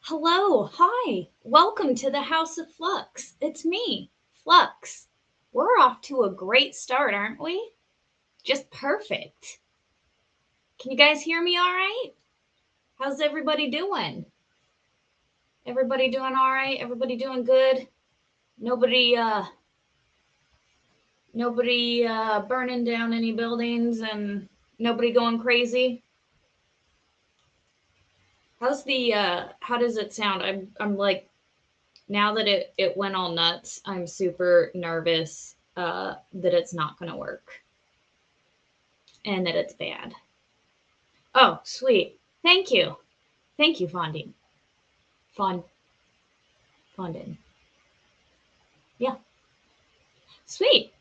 Hello, hi, welcome to the House of Flux. It's me, Flux. We're off to a great start, aren't we? Just perfect. Can you guys hear me all right? How's everybody doing? Everybody doing all right? Everybody doing good? Nobody burning down any buildings and nobody going crazy? How does it sound? I'm like, now that it went all nuts, I'm super nervous that it's not going to work and that it's bad. Oh, sweet. Thank you. Thank you, Fondine. Fond Fondin. Yeah. Sweet.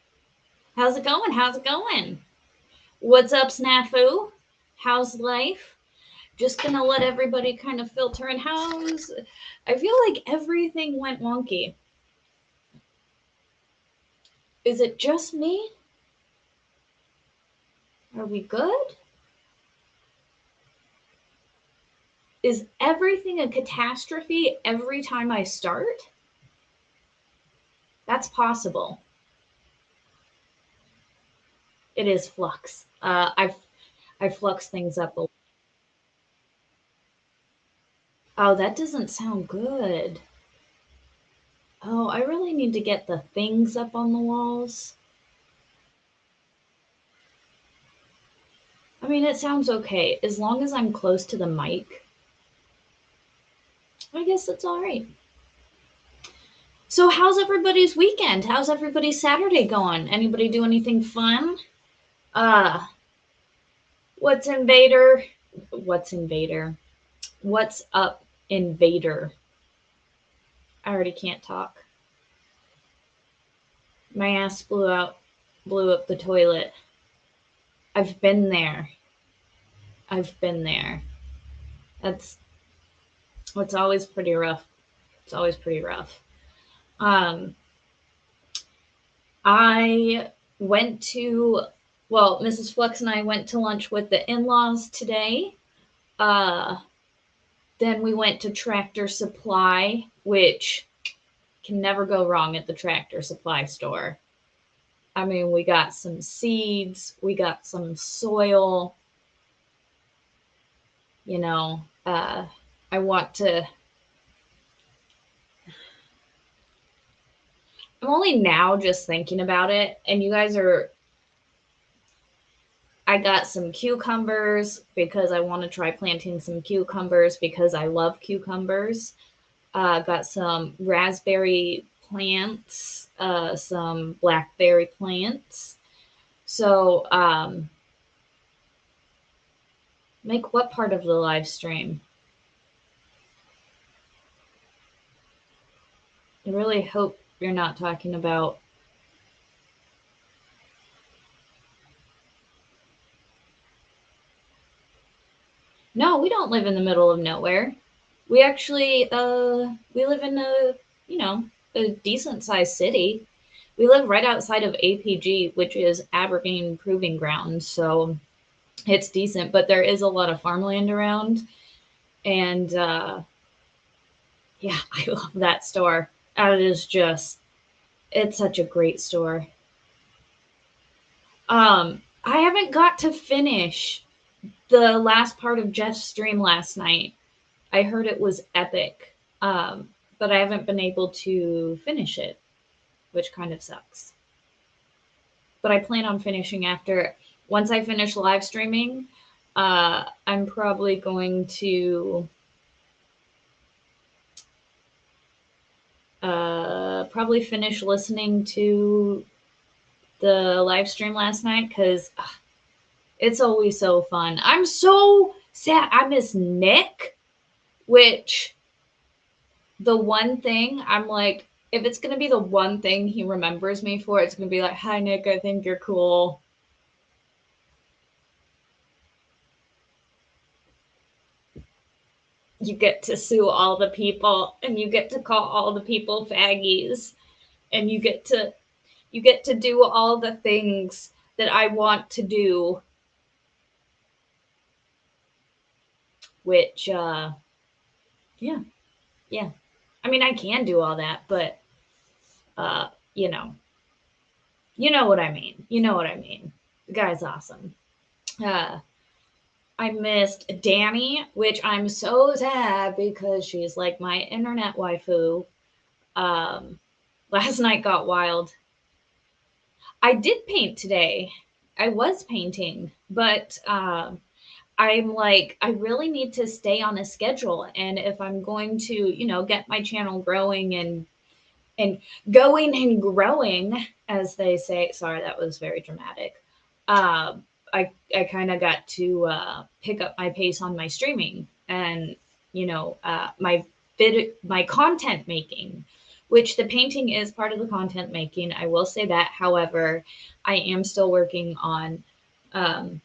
How's it going? How's it going? What's up, Snafu? How's life? Just gonna let everybody kind of filter in. I feel like everything went wonky. Is it just me? Are we good? Is everything a catastrophe every time I start? That's possible. It is flux. I flux things up. Oh, that doesn't sound good. Oh, I really need to get the things up on the walls. I mean, it sounds okay as long as I'm close to the mic. I guess it's all right. So, how's everybody's weekend? How's everybody's Saturday going? Anybody do anything fun? Uh, what's Invader? What's Invader? What's up, Invader? I already can't talk. My ass blew up the toilet. I've been there. I've been there. That's it's always pretty rough. It's always pretty rough. Um, I went to Mrs. Flux and I went to lunch with the in-laws today. Uh, then we went to Tractor Supply, which can never go wrong at the Tractor Supply store. I mean, we got some seeds, we got some soil, you know, I want to I'm only now just thinking about it, and you guys are I got some cucumbers because I want to try planting some cucumbers because I love cucumbers. Got some raspberry plants, some blackberry plants. So, make what part of the live stream? I really hope you're not talking about. No, we don't live in the middle of nowhere. We actually, we live in a decent sized city. We live right outside of APG, which is Aberdeen Proving Ground. So it's decent, but there is a lot of farmland around. And yeah, I love that store. It is just, it's such a great store. I haven't got to finish the last part of Jeff's stream last night. I heard it was epic, but I haven't been able to finish it, which kind of sucks. But I plan on finishing after once I finish live streaming. I'm probably going to probably finish listening to the live stream last night because it's always so fun. I'm so sad. I miss Nick, which the one thing I'm like, if it's going to be the one thing he remembers me for, it's going to be like, hi, Nick, I think you're cool. You get to sue all the people and you get to call all the people faggies and you get to do all the things that I want to do, which yeah. Yeah. I mean, I can do all that, but uh, you know, you know what I mean. You know what I mean. The guy's awesome. Uh, I missed Danny, which I'm so sad because she's like my internet waifu. Um, last night got wild. I did paint today. I was painting, but I'm like, I really need to stay on a schedule. And if I'm going to, get my channel growing and going and growing, as they say. Sorry, that was very dramatic. Uh, I kind of got to pick up my pace on my streaming and my content making, which the painting is part of the content making. I will say that. However, I am still working on um,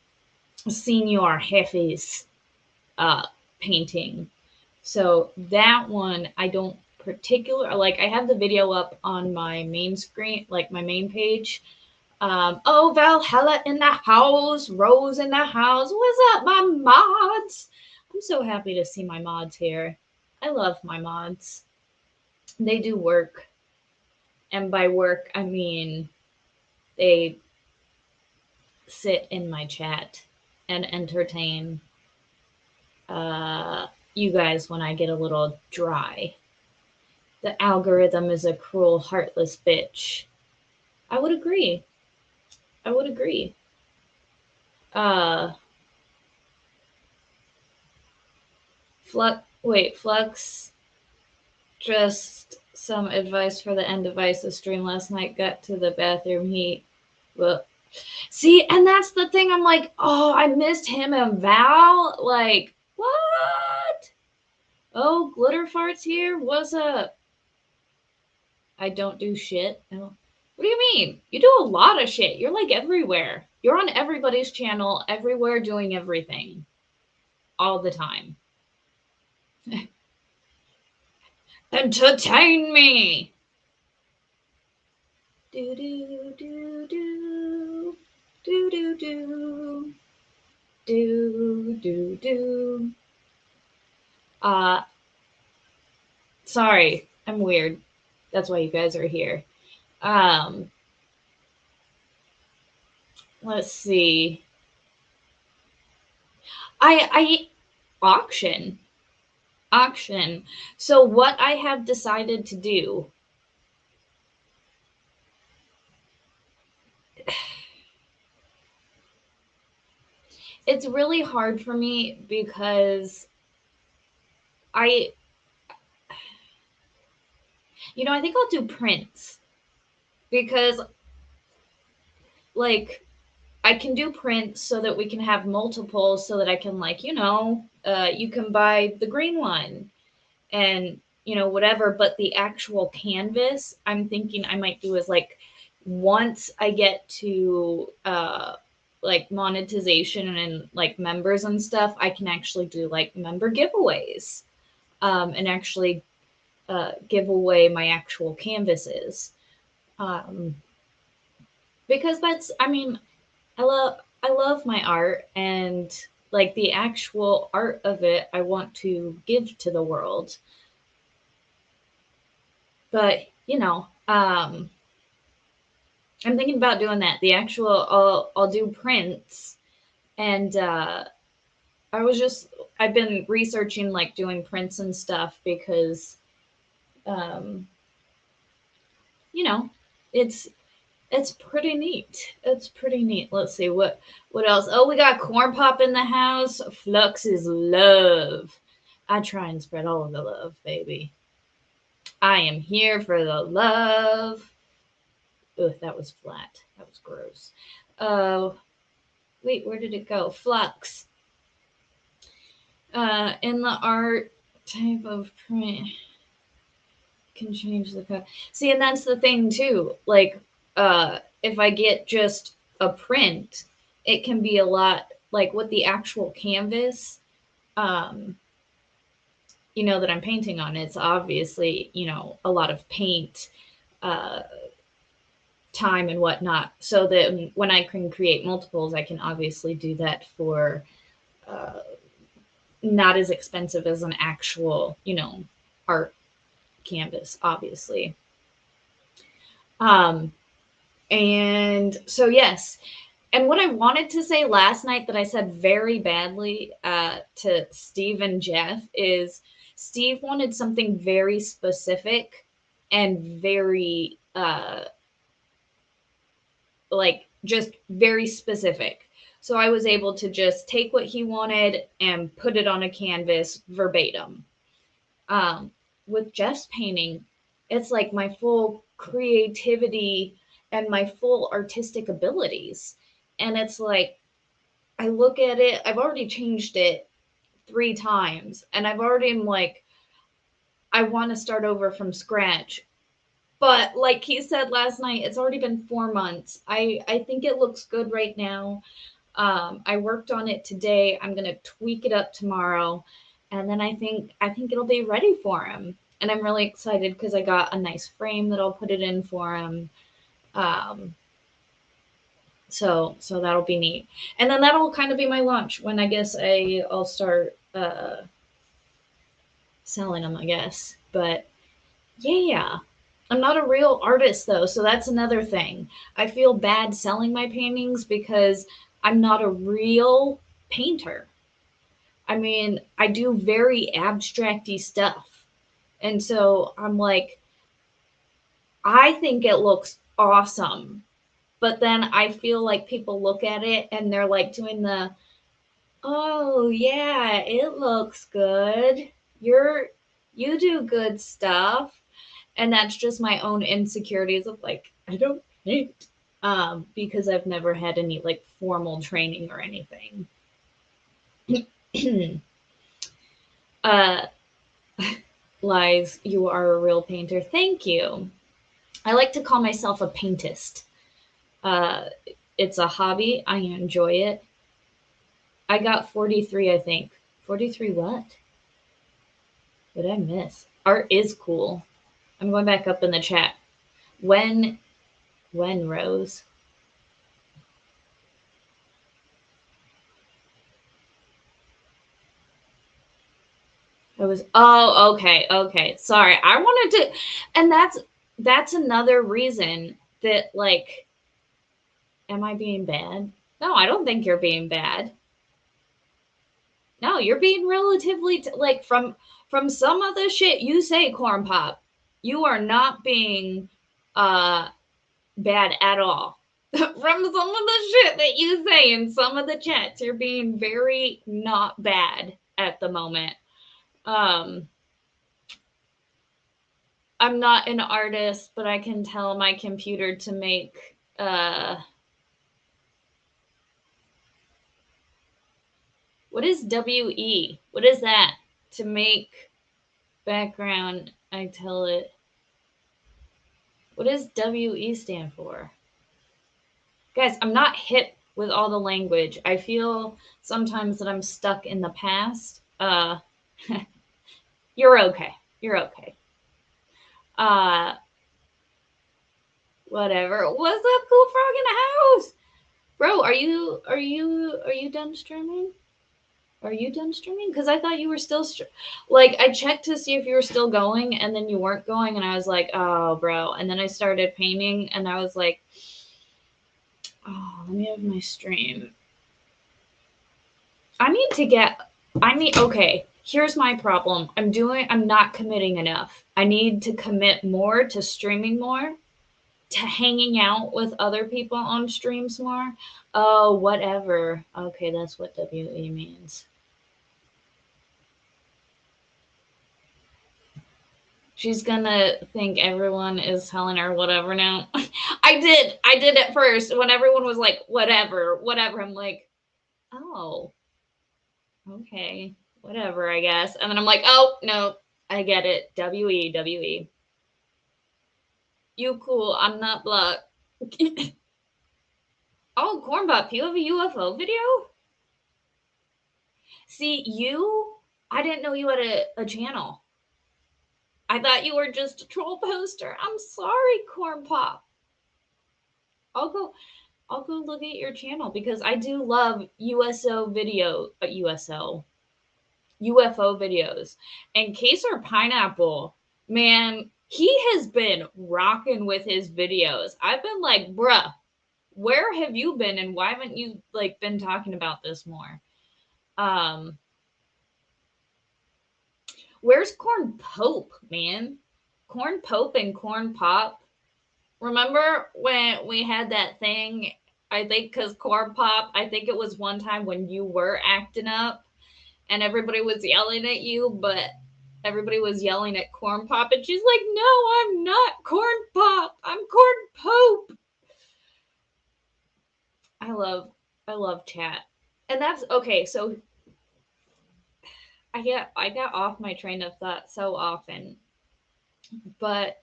Senior Jefe's uh, painting. So that one I don't like. I have the video up on my main screen, like my main page. Oh, Valhalla in the house, Rose in the house. What's up, my mods? I'm so happy to see my mods here. I love my mods. They do work. And by work, I mean they sit in my chat and entertain you guys when I get a little dry. The algorithm is a cruel, heartless bitch. I would agree. I would agree. Uh, Flux. Just some advice for the end device of stream last night. Got to the bathroom heat. Well, see, and that's the thing. I'm like, oh, I missed him and Val. Like, what? Oh, Glitter Fart's here. What's up? I don't do shit. What do you mean? You do a lot of shit. You're like everywhere. You're on everybody's channel, everywhere, doing everything, all the time. Entertain me. Do do do do do do do do do do. Sorry, I'm weird. That's why you guys are here. Um, let's see. I auction. So what I have decided to do, it's really hard for me because I think I'll do prints because like I can do prints so that we can have multiples so that I can you can buy the green one and whatever, but the actual canvas I'm thinking I might do is like once I get to like monetization and like members and stuff, I can actually do like member giveaways and actually give away my actual canvases um, because I love my art, and like the actual art of it I want to give to the world. But I'm thinking about doing that. The actual I'll do prints, and I've been researching like doing prints and stuff because um you know it's it's pretty neat. It's pretty neat. Let's see what else. Oh, we got Corn Pop in the house. Flux is love. I try and spread all of the love, baby. I am here for the love. Ugh, that was flat. That was gross. Wait, where did it go? Flux. In the art type of print can change the color. See, and that's the thing too. Like, if I get just a print, it can be a lot like with the actual canvas, um, that I'm painting on. It's obviously, a lot of paint, uh, time and whatnot. So that when I can create multiples, I can obviously do that for not as expensive as an actual, art canvas, obviously. And so, yes. And what I wanted to say last night that I said very badly to Steve and Jeff is Steve wanted something very specific and very, like, just very specific. So I was able to just take what he wanted and put it on a canvas verbatim. Um, with Jeff's painting, it's like my full creativity and my full artistic abilities. And it's like, I look at it, I've already changed it 3 times, and I've already am like, I want to start over from scratch. But like he said last night, it's already been 4 months. I think it looks good right now. I worked on it today. I'm gonna tweak it up tomorrow, and then I think it'll be ready for him. And I'm really excited because I got a nice frame that I'll put it in for him. Um, so that'll be neat. And then that'll kind of be my lunch when I guess I'll start selling them, I guess. But yeah. I'm not a real artist though, so that's another thing. I feel bad selling my paintings because I'm not a real painter. I mean, I do very abstracty stuff. And so I'm like, I think it looks awesome. But then I feel like people look at it and they're like doing the, oh yeah, it looks good. You do good stuff. And that's just my own insecurities of like, I don't paint. Because I've never had any like formal training or anything. uh, Lies, you are a real painter. Thank you. I like to call myself a paintist. Uh, it's a hobby. I enjoy it. I got 43, I think. 43 what? What did I miss? Art is cool. I'm going back up in the chat. When Rose? I was, oh, okay. Sorry. I wanted to, and that's another reason that, like, am I being bad? No, I don't think you're being bad. No, you're being relatively like from some of the shit you say, Corn Pop. You are not being bad at all. From some of the shit that you say in some of the chats, you're being very not bad at the moment. I'm not an artist, but I can tell my computer to make what is WE? What is that? To make background, I tell it. What does WE stand for? Guys, I'm not hip with all the language. I feel sometimes that I'm stuck in the past. You're okay. You're okay. Whatever. What's up, Cool Frog in the house? Bro, are you done streaming? Are you done streaming? Because I thought you were still like, I checked to see if you were still going, and then you weren't going, and I was like, oh, bro. And then I started painting, and I was like, oh, let me have my stream. Okay, here's my problem. I'm not committing enough. I need to commit more to streaming more, to hanging out with other people on streams more. Oh, whatever. Okay, that's what WE means. She's gonna think everyone is telling her whatever now. I did at first when everyone was like, whatever. I'm like, oh, okay, whatever, I guess. And then I'm like, oh, no, I get it. WE. You cool. I'm not black. Oh, Cornbop, you have a UFO video? See, I didn't know you had a channel. I thought you were just a troll poster. I'm sorry, Corn Pop. I'll go look at your channel because I do love USO video. USO. UFO videos. And Kaser Pineapple, man, he has been rocking with his videos. I've been like, bruh, where have you been and why haven't you like been talking about this more? Where's Corn Pope, man? Corn Pope and Corn Pop. Remember when we had that thing? I think because Corn Pop, I think it was one time when you were acting up and everybody was yelling at you, but everybody was yelling at Corn Pop, and she's like, "No, I'm not Corn Pop. I'm Corn Pope." I love chat, and that's okay. So I got off my train of thought so often, but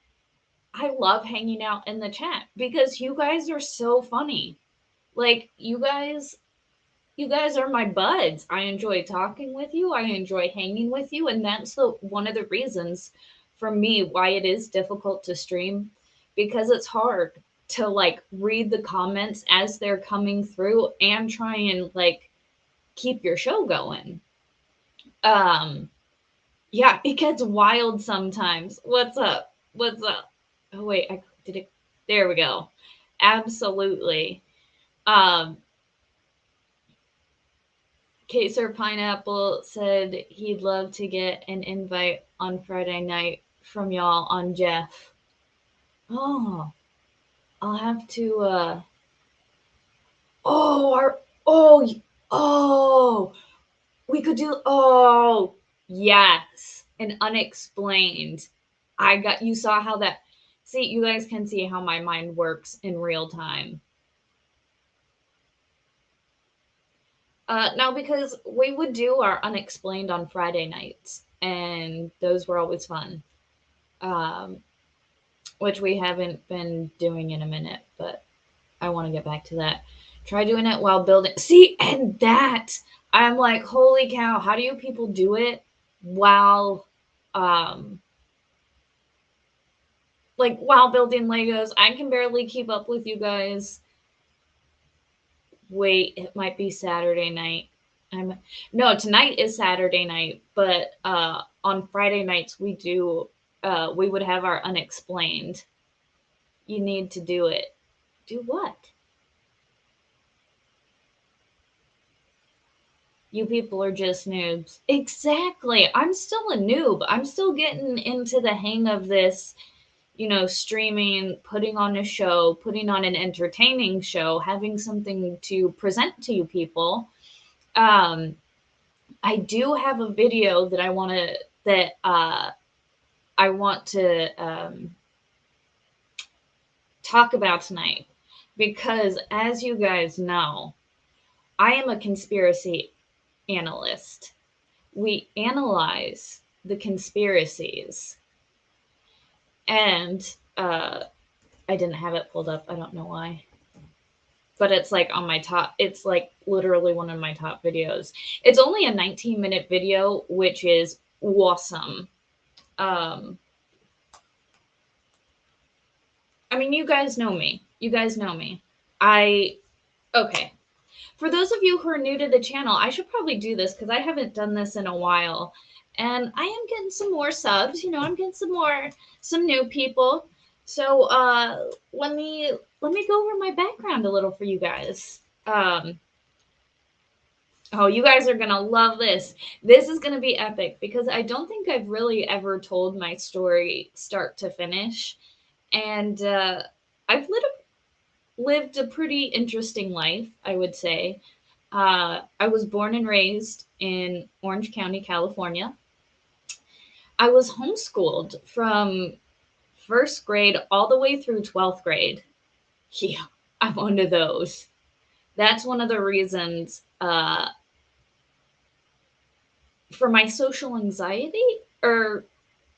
I love hanging out in the chat because you guys are so funny. Like you guys are my buds. I enjoy talking with you. I enjoy hanging with you, and that's one of the reasons for me why it is difficult to stream, because it's hard to like read the comments as they're coming through and try and like keep your show going. Um yeah, it gets wild sometimes. What's up? What's up? Oh wait, I did it. There we go. Absolutely. Um Kaser Pineapple said he'd love to get an invite on Friday night from y'all on Jeff. Oh, I'll have to oh our oh oh we could do oh yes. An unexplained. I got you saw how that see you guys can see how my mind works in real time. No, because we would do our unexplained on Friday nights, and those were always fun. Um, which we haven't been doing in a minute, but I want to get back to that. Try doing it while building. See, and that I'm like, holy cow! How do you people do it while, um, like while building Legos? I can barely keep up with you guys. Wait, it might be Saturday night. I'm no, tonight is Saturday night, but on Friday nights we would have our unexplained. You need to do it. Do what? You people are just noobs. Exactly. I'm still a noob. I'm still getting into the hang of this, streaming, putting on a show, putting on an entertaining show, having something to present to you people. Um, I do have a video that I want to talk about tonight because, as you guys know, I am a conspiracy analyst. We analyze the conspiracies, and I didn't have it pulled up. I don't know why. But it's like on my top, it's like literally one of my top videos. It's only a 19-minute video, which is awesome. Um, I mean, you guys know me. You guys know me. Okay. For those of you who are new to the channel, I should probably do this because I haven't done this in a while. And I am getting some more subs. I'm getting some new people. So let me go over my background a little for you guys. Oh, you guys are gonna love this. This is gonna be epic because I don't think I've really ever told my story start to finish. And I've lived a pretty interesting life, I would say. I was born and raised in Orange County, California. I was homeschooled from first grade all the way through 12th grade. Yeah, I'm one of those. That's one of the reasons for my social anxiety or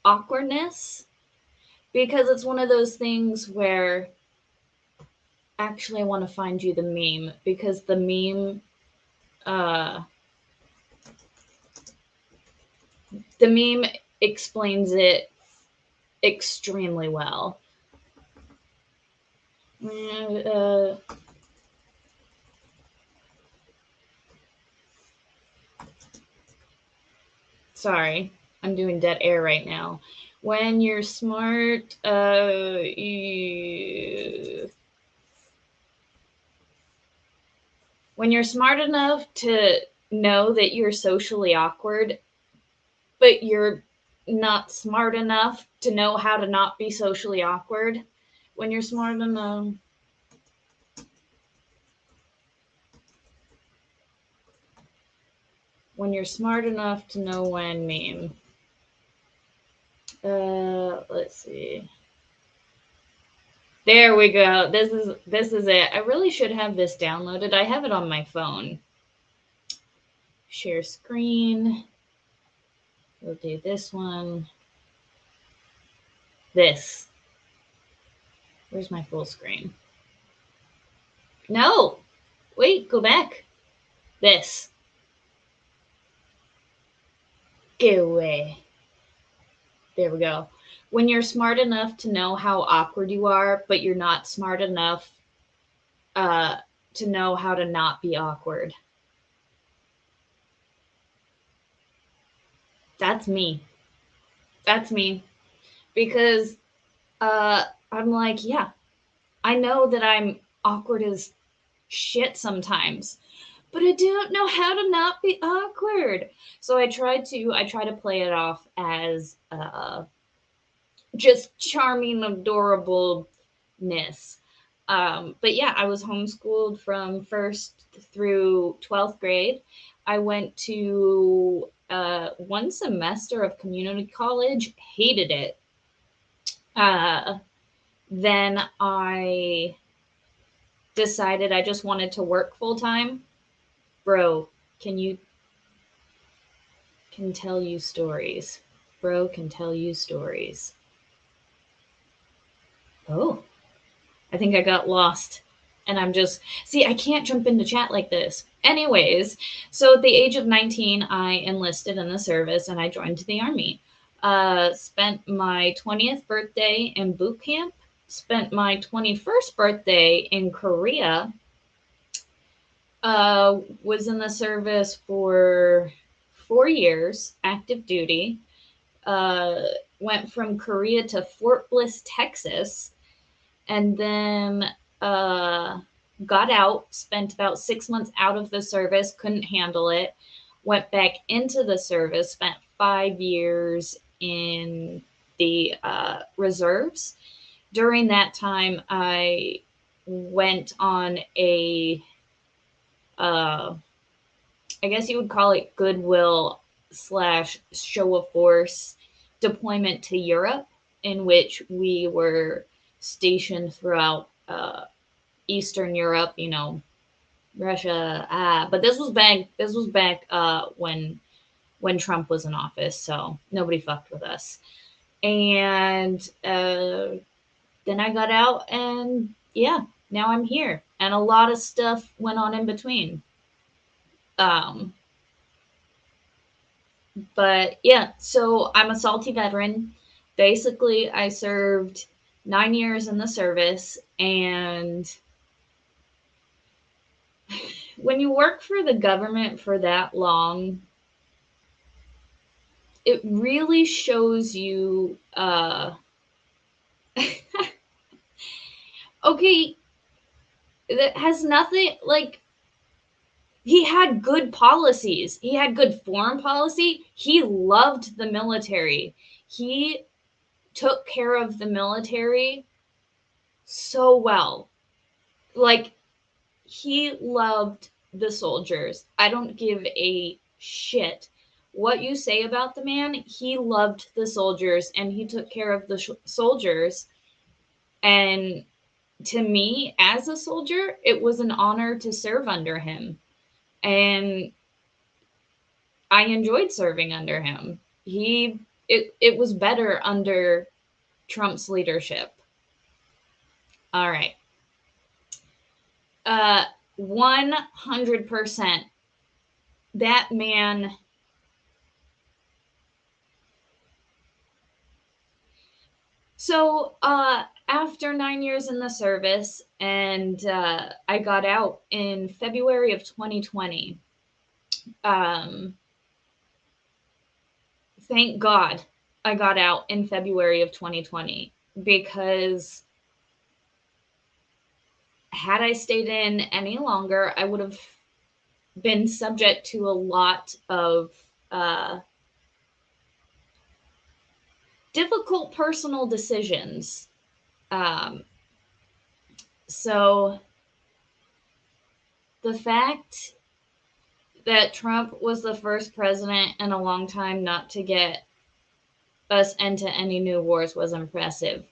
awkwardness, because it's one of those things where actually I want to find you the meme because the meme uh, the meme explains it extremely well. Uh, Sorry, I'm doing dead air right now. When you're smart, when you're smart enough to know that you're socially awkward, but you're not smart enough to know how to not be socially awkward. When you're smart enough. When you're smart enough to know when meme. Let's see. There we go. This is it. I really should have this downloaded. I have it on my phone. Share screen. We'll do this one. This. Where's my full screen? No. Wait, go back. This. Get away. There we go. When you're smart enough to know how awkward you are, but you're not smart enough to know how to not be awkward. That's me. That's me. Because I'm like, yeah, I know that I'm awkward as shit sometimes, but I don't know how to not be awkward. So I try to play it off as just charming adorableness. But yeah, I was homeschooled from first through 12th grade. I went to one semester of community college, hated it. Uh, then I decided I just wanted to work full time. Bro, can you can tell you stories. Bro can tell you stories. Oh, I think I got lost. And I'm just, see, I can't jump into chat like this. Anyways, so at the age of 19, I enlisted in the service and I joined the Army. Spent my 20th birthday in boot camp, spent my 21st birthday in Korea, was in the service for 4 years, active duty, uh, went from Korea to Fort Bliss, Texas, and then got out, spent about 6 months out of the service, couldn't handle it, went back into the service, spent 5 years in the reserves. During that time, I went on a, I guess you would call it goodwill slash show of force deployment to Europe, in which we were stationed throughout Eastern Europe, Russia. But this was back. When Trump was in office, so nobody fucked with us. And then I got out, and yeah, now I'm here, and a lot of stuff went on in between. Um, but yeah, so I'm a salty veteran. Basically, I served 9 years in the service, and when you work for the government for that long, it really shows you okay, that has nothing like he had good policies. He had good foreign policy. He loved the military. He took care of the military so well. Like, he loved the soldiers. I don't give a shit what you say about the man. He loved the soldiers and he took care of the soldiers. And to me, as a soldier, it was an honor to serve under him. And I enjoyed serving under him. It was better under Trump's leadership. All right. 100%. That man. So, after 9 years in the service, and I got out in February of 2020. thank God I got out in February of 2020, because had I stayed in any longer, I would have been subject to a lot of difficult personal decisions. So the fact that Trump was the first president in a long time not to get us into any new wars was impressive.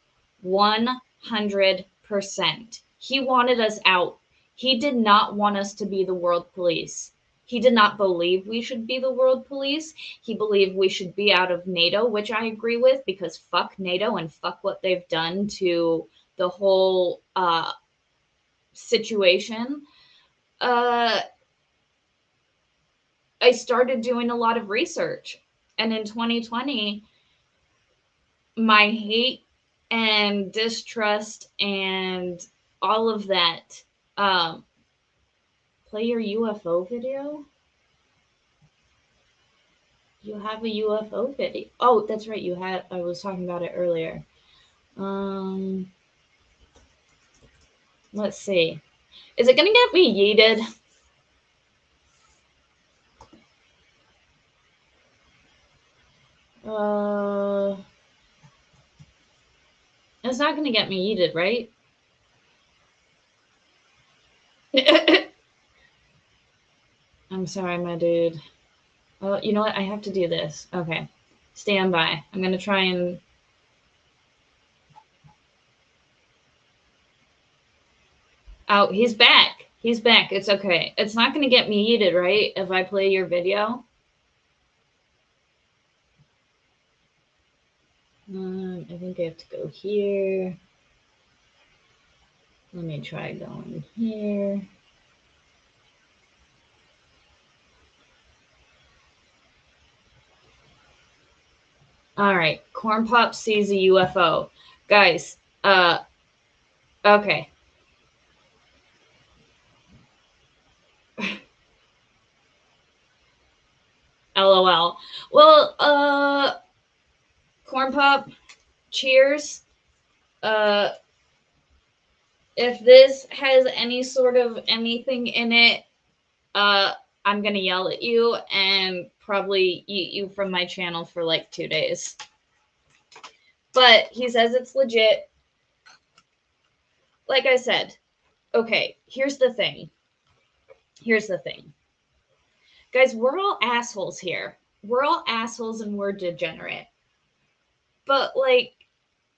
100%. He wanted us out. He did not want us to be the world police. He did not believe we should be the world police. He believed we should be out of NATO, which I agree with, because fuck NATO and fuck what they've done to the whole situation. I started doing a lot of research. And in 2020, my hate and distrust and all of that. Play your UFO video? You have a UFO video. Oh, that's right. I was talking about it earlier. Let's see. Is it going to get me yeeted? It's not going to get me yeeted, right? I'm sorry, my dude. Oh, you know what? I have to do this. Okay. Stand by. I'm going to try and... Oh, he's back. He's back. It's okay. It's not going to get me yeeted, right? If I play your video. I think I have to go here. Let me try going here. All right. Corn Pop sees a UFO. Guys, okay. LOL. Well, Corn Pop, cheers. If this has any sort of anything in it, I'm gonna yell at you and probably eat you from my channel for like 2 days. But he says it's legit. Like I said, okay, here's the thing. Guys, we're all assholes here. We're all assholes and we're degenerate. But like,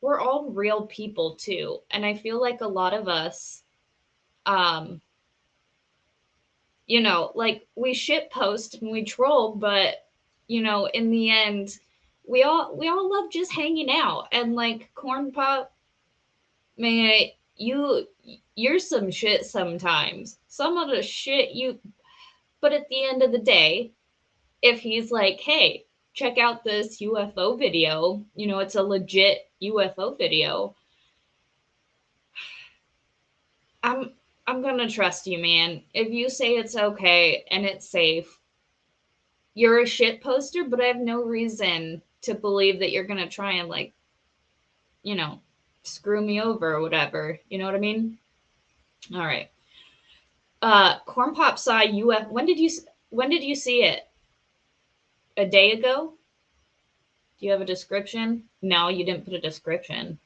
we're all real people too. And I feel like a lot of us, you know, like we shit post and we troll, but you know, in the end, we all love just hanging out. And like Corn Pop, man, you're some shit sometimes. Some of the shit but at the end of the day, if he's like, hey, check out this UFO video, you know, it's a legit UFO video, I'm gonna trust you, man. If you say it's okay and it's safe, you're a shit poster, but I have no reason to believe that you're gonna try and like, you know, screw me over or whatever. You know what I mean? All right. Corn Pop saw UFO. When did you see it? A day ago? Do you have a description? No, you didn't put a description.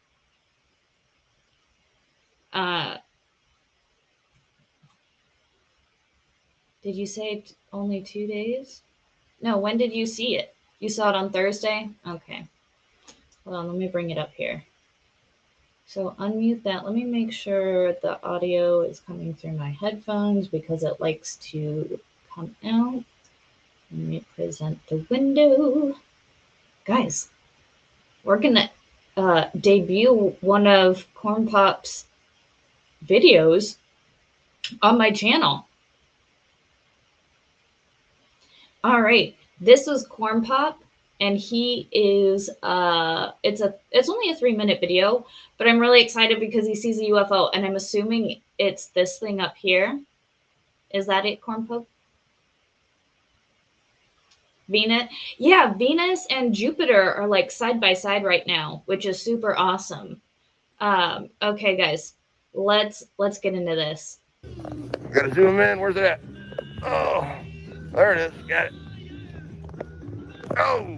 Did you say only 2 days? No, when did you see it? You saw it on Thursday? Okay. Hold on, let me bring it up here. So unmute that. Let me make sure the audio is coming through my headphones because it likes to come out. Let me present the window. Guys, we're going to debut one of Corn Pop's videos on my channel. All right. This is Corn Pop. And he is, it's only a 3-minute video, but I'm really excited because he sees a UFO, and I'm assuming it's this thing up here. Is that it, Corn Pop? Venus. Yeah, Venus and Jupiter are like side by side right now, which is super awesome. Okay, guys, let's get into this. Gotta zoom in. Where's it at? Oh, there it is. Got it. Oh,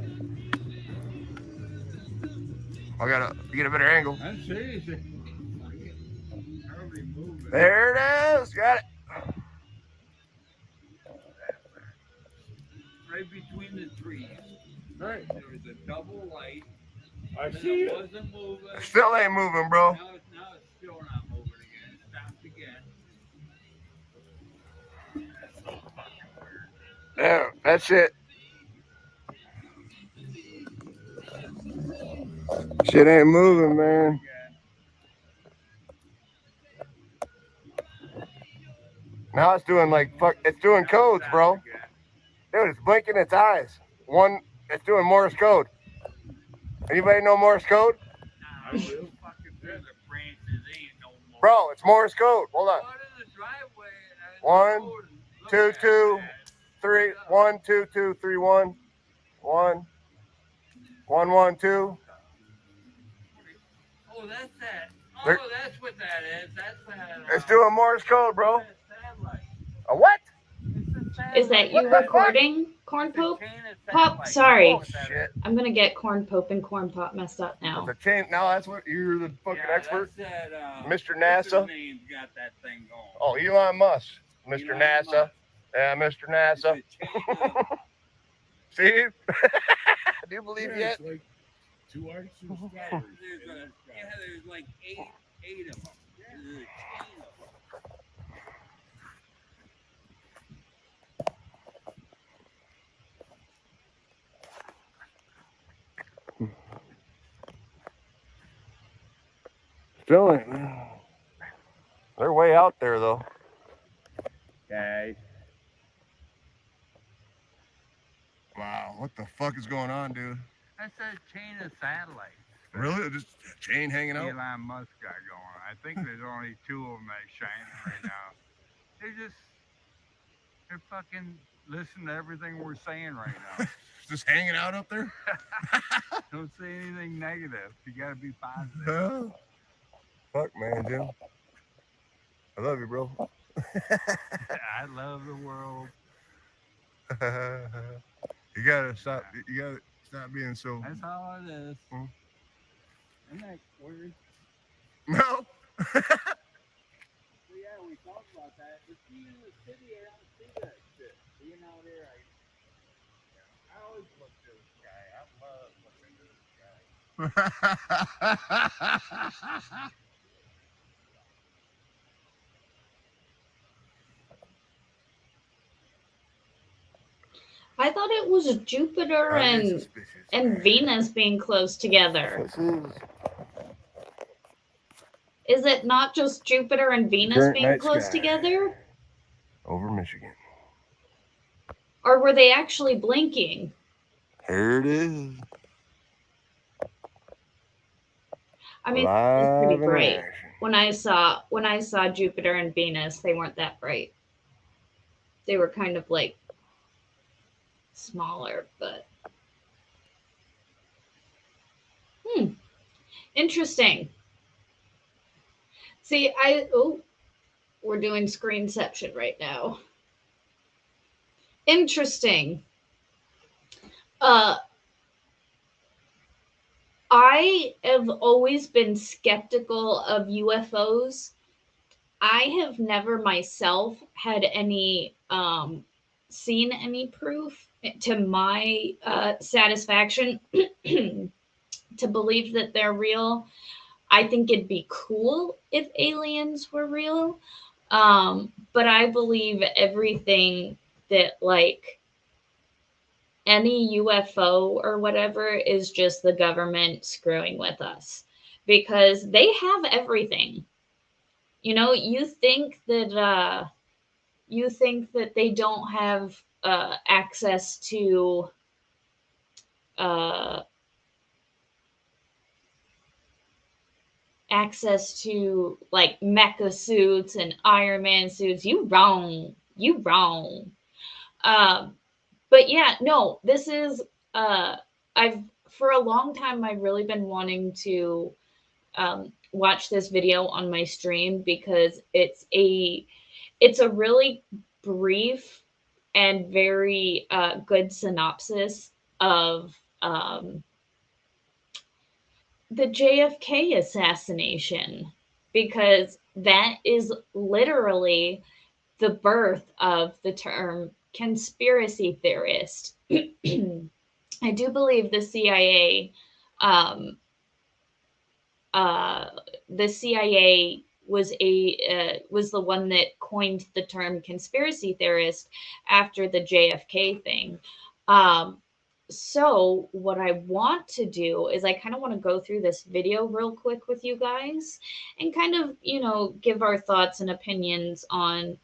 I gotta get a better angle. I'm serious. There it is. Got it. Right between the trees. Right. There was a double light. I Then see it it. wasn't moving. Still ain't moving, bro. Now it's still not moving again. It stopped again. Yeah, that's it. Shit ain't moving, man. Now it's doing like fuck. It's doing codes, bro. Dude, it's blinking its eyes. One, it's doing Morse code. Anybody know Morse code? I do. Fucking the branches ain't no more. Bro, it's Morse code. Hold on. Out in the driveway. 1, 2, 2, 3. 1, 2, 2, 3, 1. 1, 1, 1, 2. Oh, that's that. Oh, There- that's what that is. That's that. It's doing Morse code, bro. Satellite. A what? Is that you recording, Corn Pope? Pop, sorry. Oh shit. I'm gonna get Corn Pope and Corn Pop messed up now. The chain. Now that's what you're the fucking expert. That's that, Mr. NASA. Name's got that thing going. Oh, Elon Musk. Mr. Elon NASA. Musk. Yeah, Mr. NASA. It's a chain of- See? Do you believe yet? It's like two arcs and Yeah, stars. there's like eight of them. There's a chain of them. Still ain't. They're way out there though. Okay. Wow, what the fuck is going on, dude? That's a chain of satellites. Really? Just a chain hanging out? Elon Musk got going. I think there's only two of them that shining right now. They're fucking listening to everything we're saying right now. Just hanging out up there? Don't say anything negative. You gotta be positive. No. Fuck, man, Jim. I love you, bro. I love the world. You gotta stop. You gotta stop being so. That's all it is. Hmm. Isn't that weird? No. So yeah, we talked about that. But see, in the city, I don't see that shit. Being out here, I always look to the sky. I love looking to the sky. I thought it was Jupiter and Venus being close together. Is it not just Jupiter and Venus Current being night close sky. together? Over Michigan. Or were they actually blinking? Here it is. I mean, it's pretty bright. When I saw Jupiter and Venus, they weren't that bright. They were kind of like smaller, but interesting. See, we're doing screenception right now. Interesting. I have always been skeptical of UFOs. I have never myself had any seen any proof to my satisfaction to believe that they're real. I think it'd be cool if aliens were real. But I believe everything that like any UFO or whatever is just the government screwing with us because they have everything. You know, you think that they don't have access to uh, like mecha suits and Iron Man suits. You wrong. But yeah, no, this is I've for a long time I've really been wanting to watch this video on my stream because it's a really brief and very good synopsis of the JFK assassination, because that is literally the birth of the term conspiracy theorist. I do believe um, uh, the CIA was the one that coined the term conspiracy theorist after the JFK thing. Um, so what I want to do is I kind of want to go through this video real quick with you guys and kind of give our thoughts and opinions on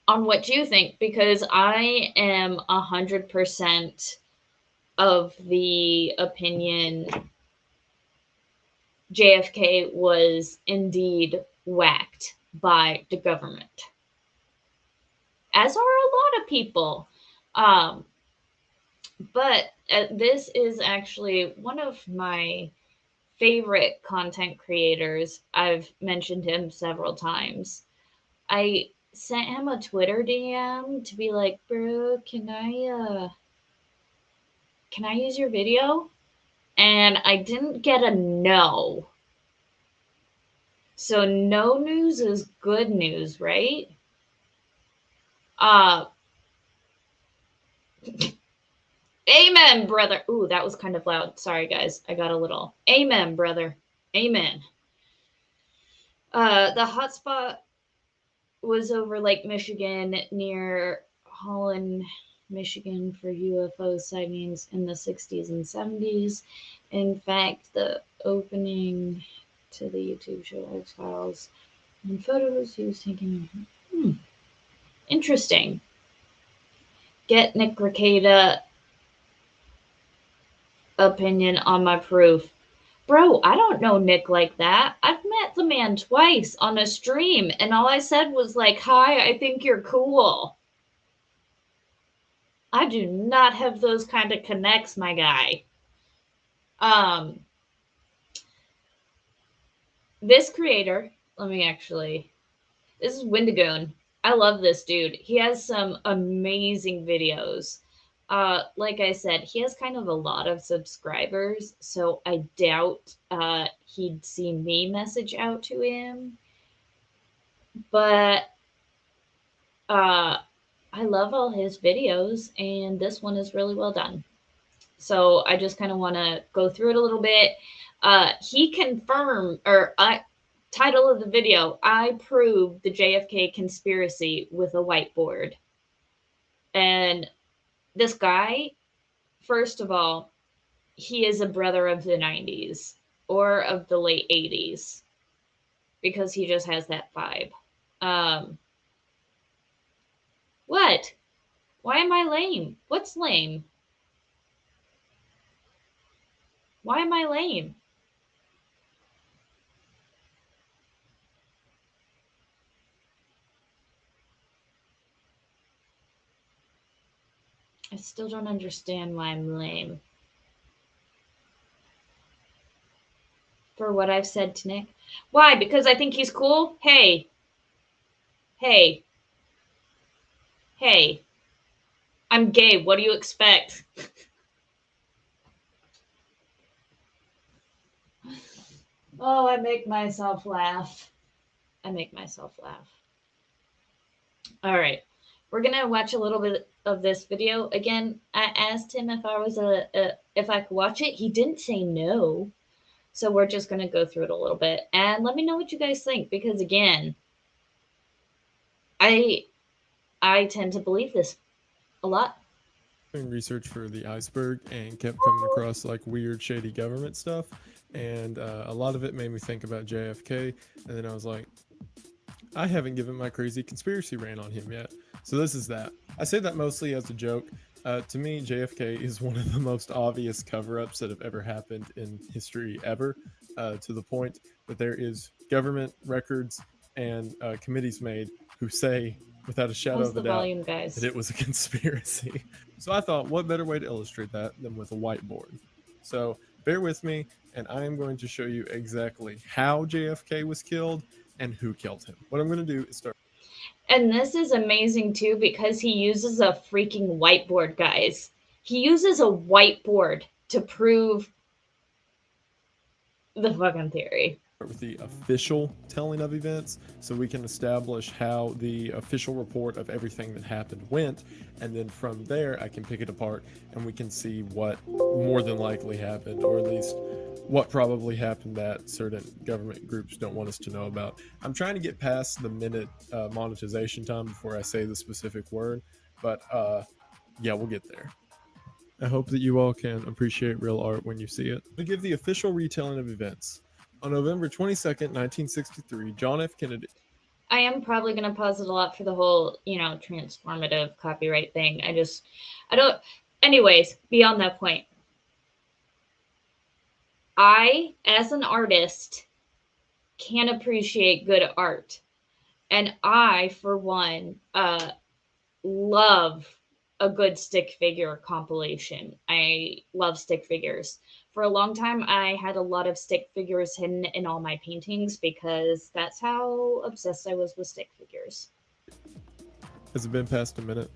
what you think, because I am 100% of the opinion JFK was indeed whacked by the government, as are a lot of people. Um, but this is actually one of my favorite content creators. I've mentioned him several times. I sent him a Twitter DM to be like, bro, can I use your video? And I didn't get a no. So no news is good news, right? Uh Amen, brother. Ooh, that was kind of loud. Sorry guys. I got a little. Amen, brother. Amen. The hotspot was over Lake Michigan near Holland, Michigan for UFO sightings in the 60s and 70s. In fact, the opening to the YouTube show X Files and photos he was taking. Interesting. Get Nick Rekieta opinion on my proof. Bro, I don't know Nick like that. I've met the man twice on a stream, and all I said was like, "Hi, I think you're cool." I do not have those kind of connects, my guy. Um, this creator, this is Wendigo. I love this dude. He has some amazing videos. Like I said, he has kind of a lot of subscribers, so I doubt he'd see me message out to him. But I love all his videos, and this one is really well done. So I just kind of want to go through it a little bit. He confirmed, title of the video, I proved the JFK conspiracy with a whiteboard. And this guy, first of all, he is a brother of the 90s or of the late 80s because he just has that vibe. What? Why am I lame? What's lame? Why am I lame? I still don't understand why I'm lame. For what I've said to Nick. Why? Because I think he's cool? Hey. Hey. Hey. I'm gay. What do you expect? Oh, I make myself laugh. I make myself laugh. All right. We're going to watch a little bit of this video. Again, I asked him if if I could watch it. He didn't say no. So we're just going to go through it a little bit and let me know what you guys think, because again, I tend to believe this a lot. Doing research for the iceberg and kept coming across like weird, shady government stuff, and a lot of it made me think about JFK. And then I was like, I haven't given my crazy conspiracy rant on him yet. So this is that. I say that mostly as a joke. To me, JFK is one of the most obvious cover-ups that have ever happened in history ever, to the point that there is government records and committees made who say without a shadow How's of the a doubt volume, guys? that it was a conspiracy. So I thought, what better way to illustrate that than with a whiteboard? So bear with me, and I am going to show you exactly how JFK was killed and who killed him. What I'm going to do is start. And this is amazing too because he uses a freaking whiteboard, guys. He uses a whiteboard to prove the fucking theory. With the official telling of events so we can establish how the official report of everything that happened went, and then from there I can pick it apart and we can see what more than likely happened, or at least what probably happened that certain government groups don't want us to know about. I'm trying to get past the minute monetization time before I say the specific word, but yeah, we'll get there. I hope that you all can appreciate real art when you see it. To give the official retelling of events. On November 22nd, 1963, John F. Kennedy. I am probably going to pause it a lot for the whole, transformative copyright thing. I don't, anyways, beyond that point, I, as an artist, can appreciate good art. And I, for one, love a good stick figure compilation. I love stick figures. For a long time, I had a lot of stick figures hidden in all my paintings because that's how obsessed I was with stick figures. Has it been past a minute?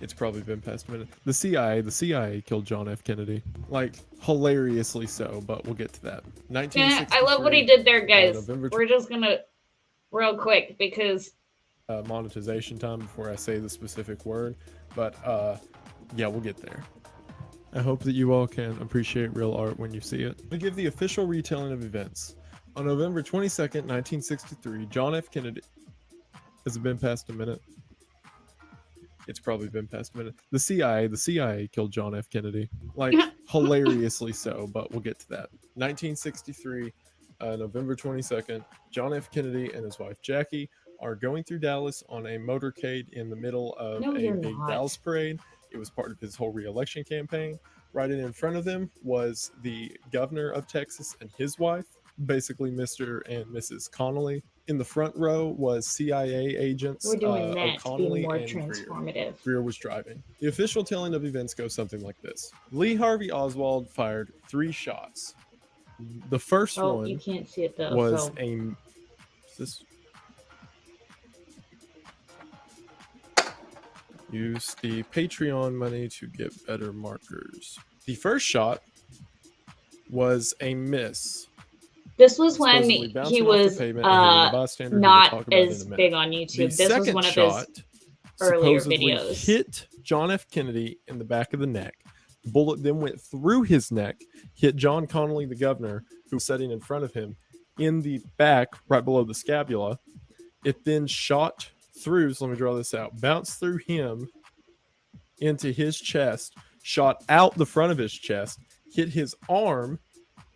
It's probably been past a minute. The CIA killed John F. Kennedy. Like, hilariously so, but we'll get to that. I love what he did there, guys. November We're just gonna, real quick, because monetization time before I say the specific word, but yeah, we'll get there. I hope that you all can appreciate real art when you see it. To give the official retelling of events. On November 22nd, 1963, John F. Kennedy. Has it been past a minute? It's probably been past a minute. The CIA killed John F. Kennedy. Like, hilariously so, but we'll get to that. 1963, November 22nd, John F. Kennedy and his wife Jackie are going through Dallas on a motorcade in the middle of a big Dallas parade. It was part of his whole re-election campaign. Right in front of them was the governor of Texas and his wife, basically Mr. and Mrs. Connolly. In the front row was CIA agents. we're doing that to be O'Connolly more and transformative. Greer was driving. The official telling of events goes something like this. Lee Harvey Oswald fired 3 shots. The first one you can't see it though, was so. This use the Patreon money to get better markers. The first shot was a miss. This was when he was not as big on YouTube. This was one of his earlier videos. Hit John F. Kennedy in the back of the neck. The bullet then went through his neck, hit John Connolly, the governor, who was sitting in front of him, in the back, right below the scapula. It then shot through, so let me draw this out, bounced through him into his chest, shot out the front of his chest, hit his arm,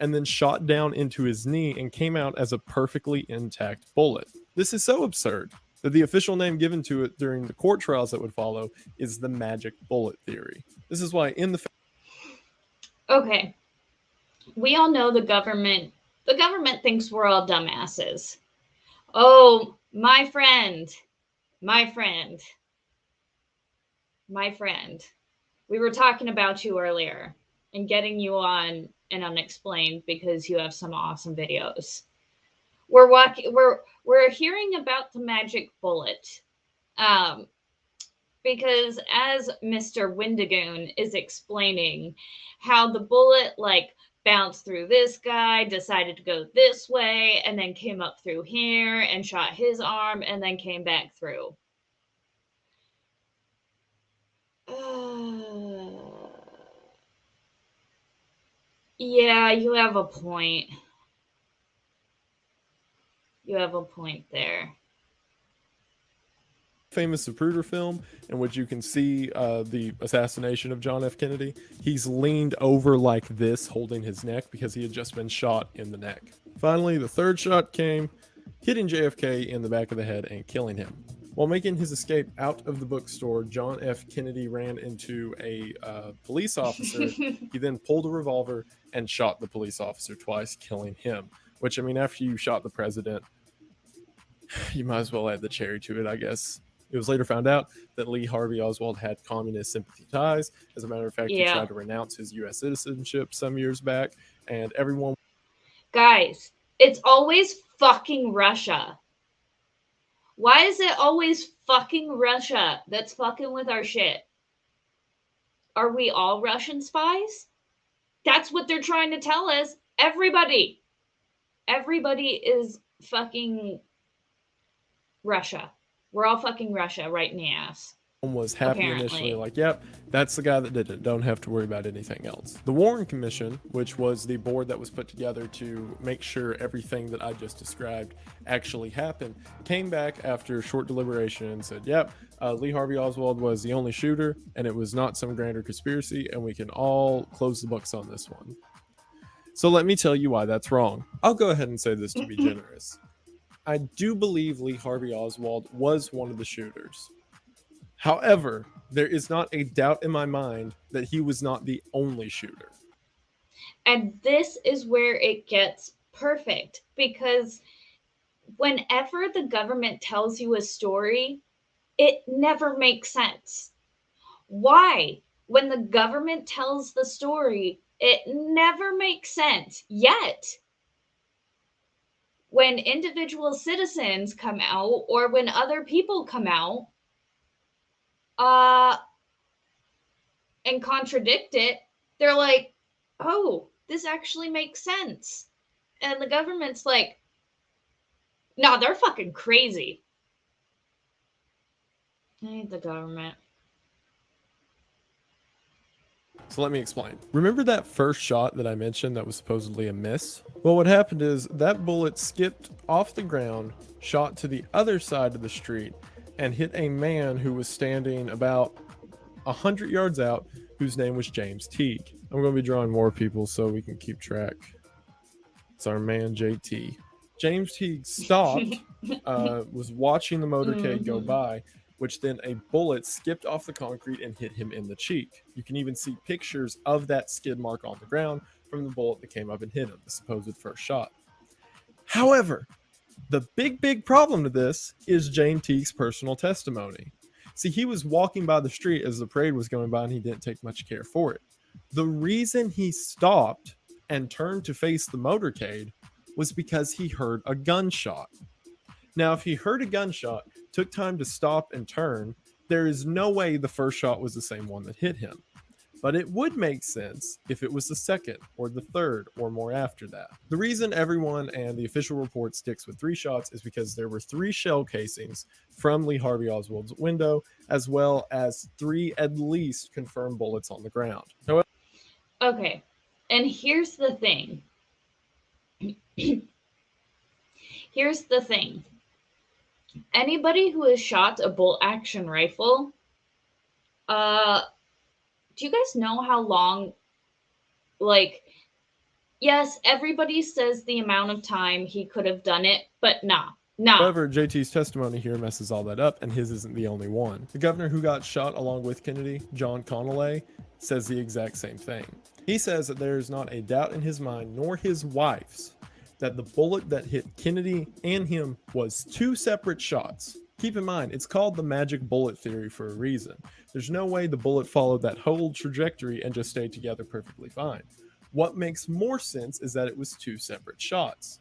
and then shot down into his knee and came out as a perfectly intact bullet. This is so absurd that the official name given to it during the court trials that would follow is the magic bullet theory. This is why in the... Okay. We all know the government thinks we're all dumbasses. Oh, my friend. We were talking about you earlier and getting you on and Unexplained because you have some awesome videos. We're hearing about the magic bullet. Because as Mr. Windigoon is explaining how the bullet bounced through this guy, decided to go this way, and then came up through here and shot his arm and then came back through. Yeah, you have a point. You have a point there. Famous Zapruder film in which you can see the assassination of John F. Kennedy. He's leaned over like this, holding his neck because he had just been shot in the neck. Finally, the third shot came, hitting JFK in the back of the head and killing him. While making his escape out of the bookstore, John F. Kennedy ran into a police officer. He then pulled a revolver and shot the police officer twice, killing him. Which, I mean, after you shot the president, You might as well add the cherry to it, I guess. It was later found out that Lee Harvey Oswald had communist sympathy ties. As a matter of fact, he Yeah. tried to renounce his U.S. citizenship some years back, and everyone Guys, it's always fucking Russia. Why is it always fucking Russia that's fucking with our shit? Are we all Russian spies? That's what they're trying to tell us. Everybody. Everybody is fucking Russia. We're all fucking Russia right in the ass. was happy initially, Apparently. like, yep, that's the guy that did it. Don't have to worry about anything else. The Warren Commission, which was the board that was put together to make sure everything that I just described actually happened, came back after short deliberation and said, yep, Lee Harvey Oswald was the only shooter, and it was not some grander conspiracy, and we can all close the books on this one. So let me tell you why that's wrong. I'll go ahead and say this to be generous. I do believe Lee Harvey Oswald was one of the shooters. However, there is not a doubt in my mind that he was not the only shooter. And this is where it gets perfect, because whenever the government tells you a story, it never makes sense. Why? When the government tells the story, it never makes sense. Yet, when individual citizens come out or when other people come out and contradict it, they're like, oh, this actually makes sense. And the government's like, no, they're fucking crazy. I hate the government. So let me explain. Remember that first shot that I mentioned that was supposedly a miss? Well, what happened is that bullet skipped off the ground, shot to the other side of the street, and hit a man who was standing about 100 yards out, whose name was James Teague. I'm going to be drawing more people so we can keep track. It's our man, JT. James Teague stopped, was watching the motorcade go by, which then a bullet skipped off the concrete and hit him in the cheek. You can even see pictures of that skid mark on the ground from the bullet that came up and hit him, the supposed first shot. However, the big problem to this is James Teague's personal testimony. See, he was walking by the street as the parade was going by and he didn't take much care for it. The reason he stopped and turned to face the motorcade was because he heard a gunshot. Now, if he heard a gunshot, took time to stop and turn, there is no way the first shot was the same one that hit him. But it would make sense if it was the second or the third or more after that. The reason everyone and the official report sticks with 3 shots is because there were 3 shell casings from Lee Harvey Oswald's window, as well as 3 at least confirmed bullets on the ground. However, okay, and here's the thing. Here's the thing. Anybody who has shot a bolt action rifle, do you guys know how long, like, yes, everybody says the amount of time he could have done it, but nah. However, JT's testimony here messes all that up, and his isn't the only one. The governor who got shot along with Kennedy, John Connolly, says the exact same thing. He says that there is not a doubt in his mind, nor his wife's, that the bullet that hit Kennedy and him was 2 separate shots. Keep in mind, it's called the magic bullet theory for a reason. There's no way the bullet followed that whole trajectory and just stayed together perfectly fine. What makes more sense is that it was 2 separate shots.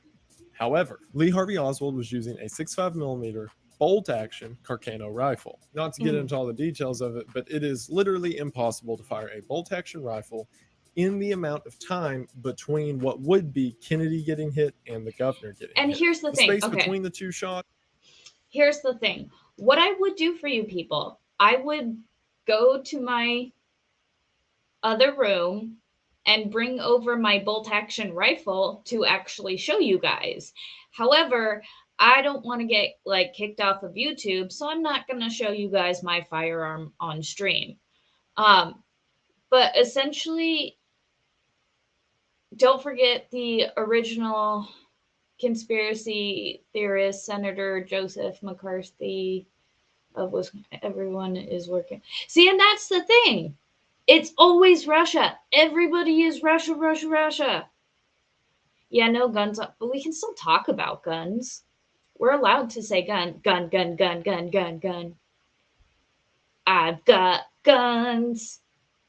However, Lee Harvey Oswald was using a 6.5mm bolt-action Carcano rifle. Not to get into all the details of it, but it is literally impossible to fire a bolt-action rifle in the amount of time between what would be Kennedy getting hit and the governor getting hit. And here's the thing. Space between the 2 shots. Here's the thing. What I would do for you people, I would go to my other room and bring over my bolt action rifle to actually show you guys. However, I don't want to get like kicked off of YouTube, so I'm not going to show you guys my firearm on stream. But essentially, don't forget the original conspiracy theorist, Senator Joseph McCarthy of Wisconsin. Everyone is working. See, and that's the thing. It's always Russia. Everybody is Russia, Russia, Russia. Yeah, no guns, but we can still talk about guns. We're allowed to say gun, gun, gun, gun, gun, gun, gun. I've got guns.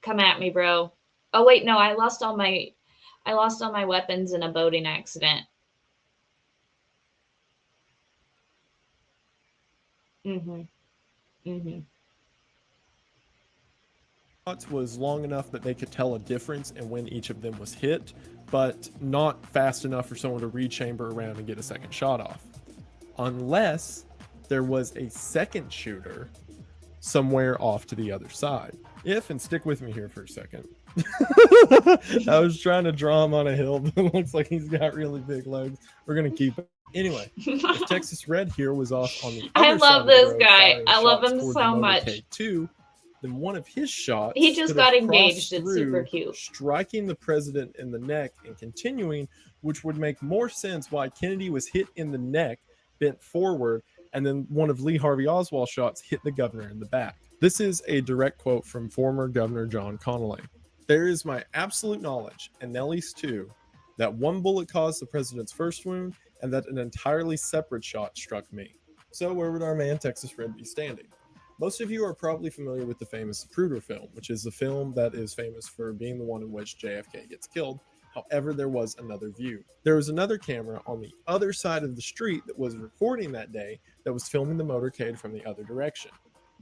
Come at me, bro. Oh wait, no, I lost all my weapons in a boating accident. Mhm. Mhm. Was long enough that they could tell a difference in when each of them was hit, but not fast enough for someone to rechamber around and get a second shot off. Unless there was a second shooter somewhere off to the other side. If, and stick with me here for a second. I was trying to draw him on a hill, but it looks like he's got really big legs. We're going to keep it. Anyway, if Texas Red here was off on the other I side love of the this road, guy. firing I love shots him toward so the much. motorcade too, then one of his shots He just could got have engaged. crossed It's super through, cute. striking the president in the neck and continuing, which would make more sense why Kennedy was hit in the neck, bent forward, and then one of Lee Harvey Oswald's shots hit the governor in the back. This is a direct quote from former Governor John Connally. There is my absolute knowledge, and Nellie's too, that one bullet caused the president's first wound and that an entirely separate shot struck me. So where would our man Texas Red be standing? Most of you are probably familiar with the famous Zapruder film, which is the film that is famous for being the one in which JFK gets killed. However, there was another view. There was another camera on the other side of the street that was recording that day that was filming the motorcade from the other direction.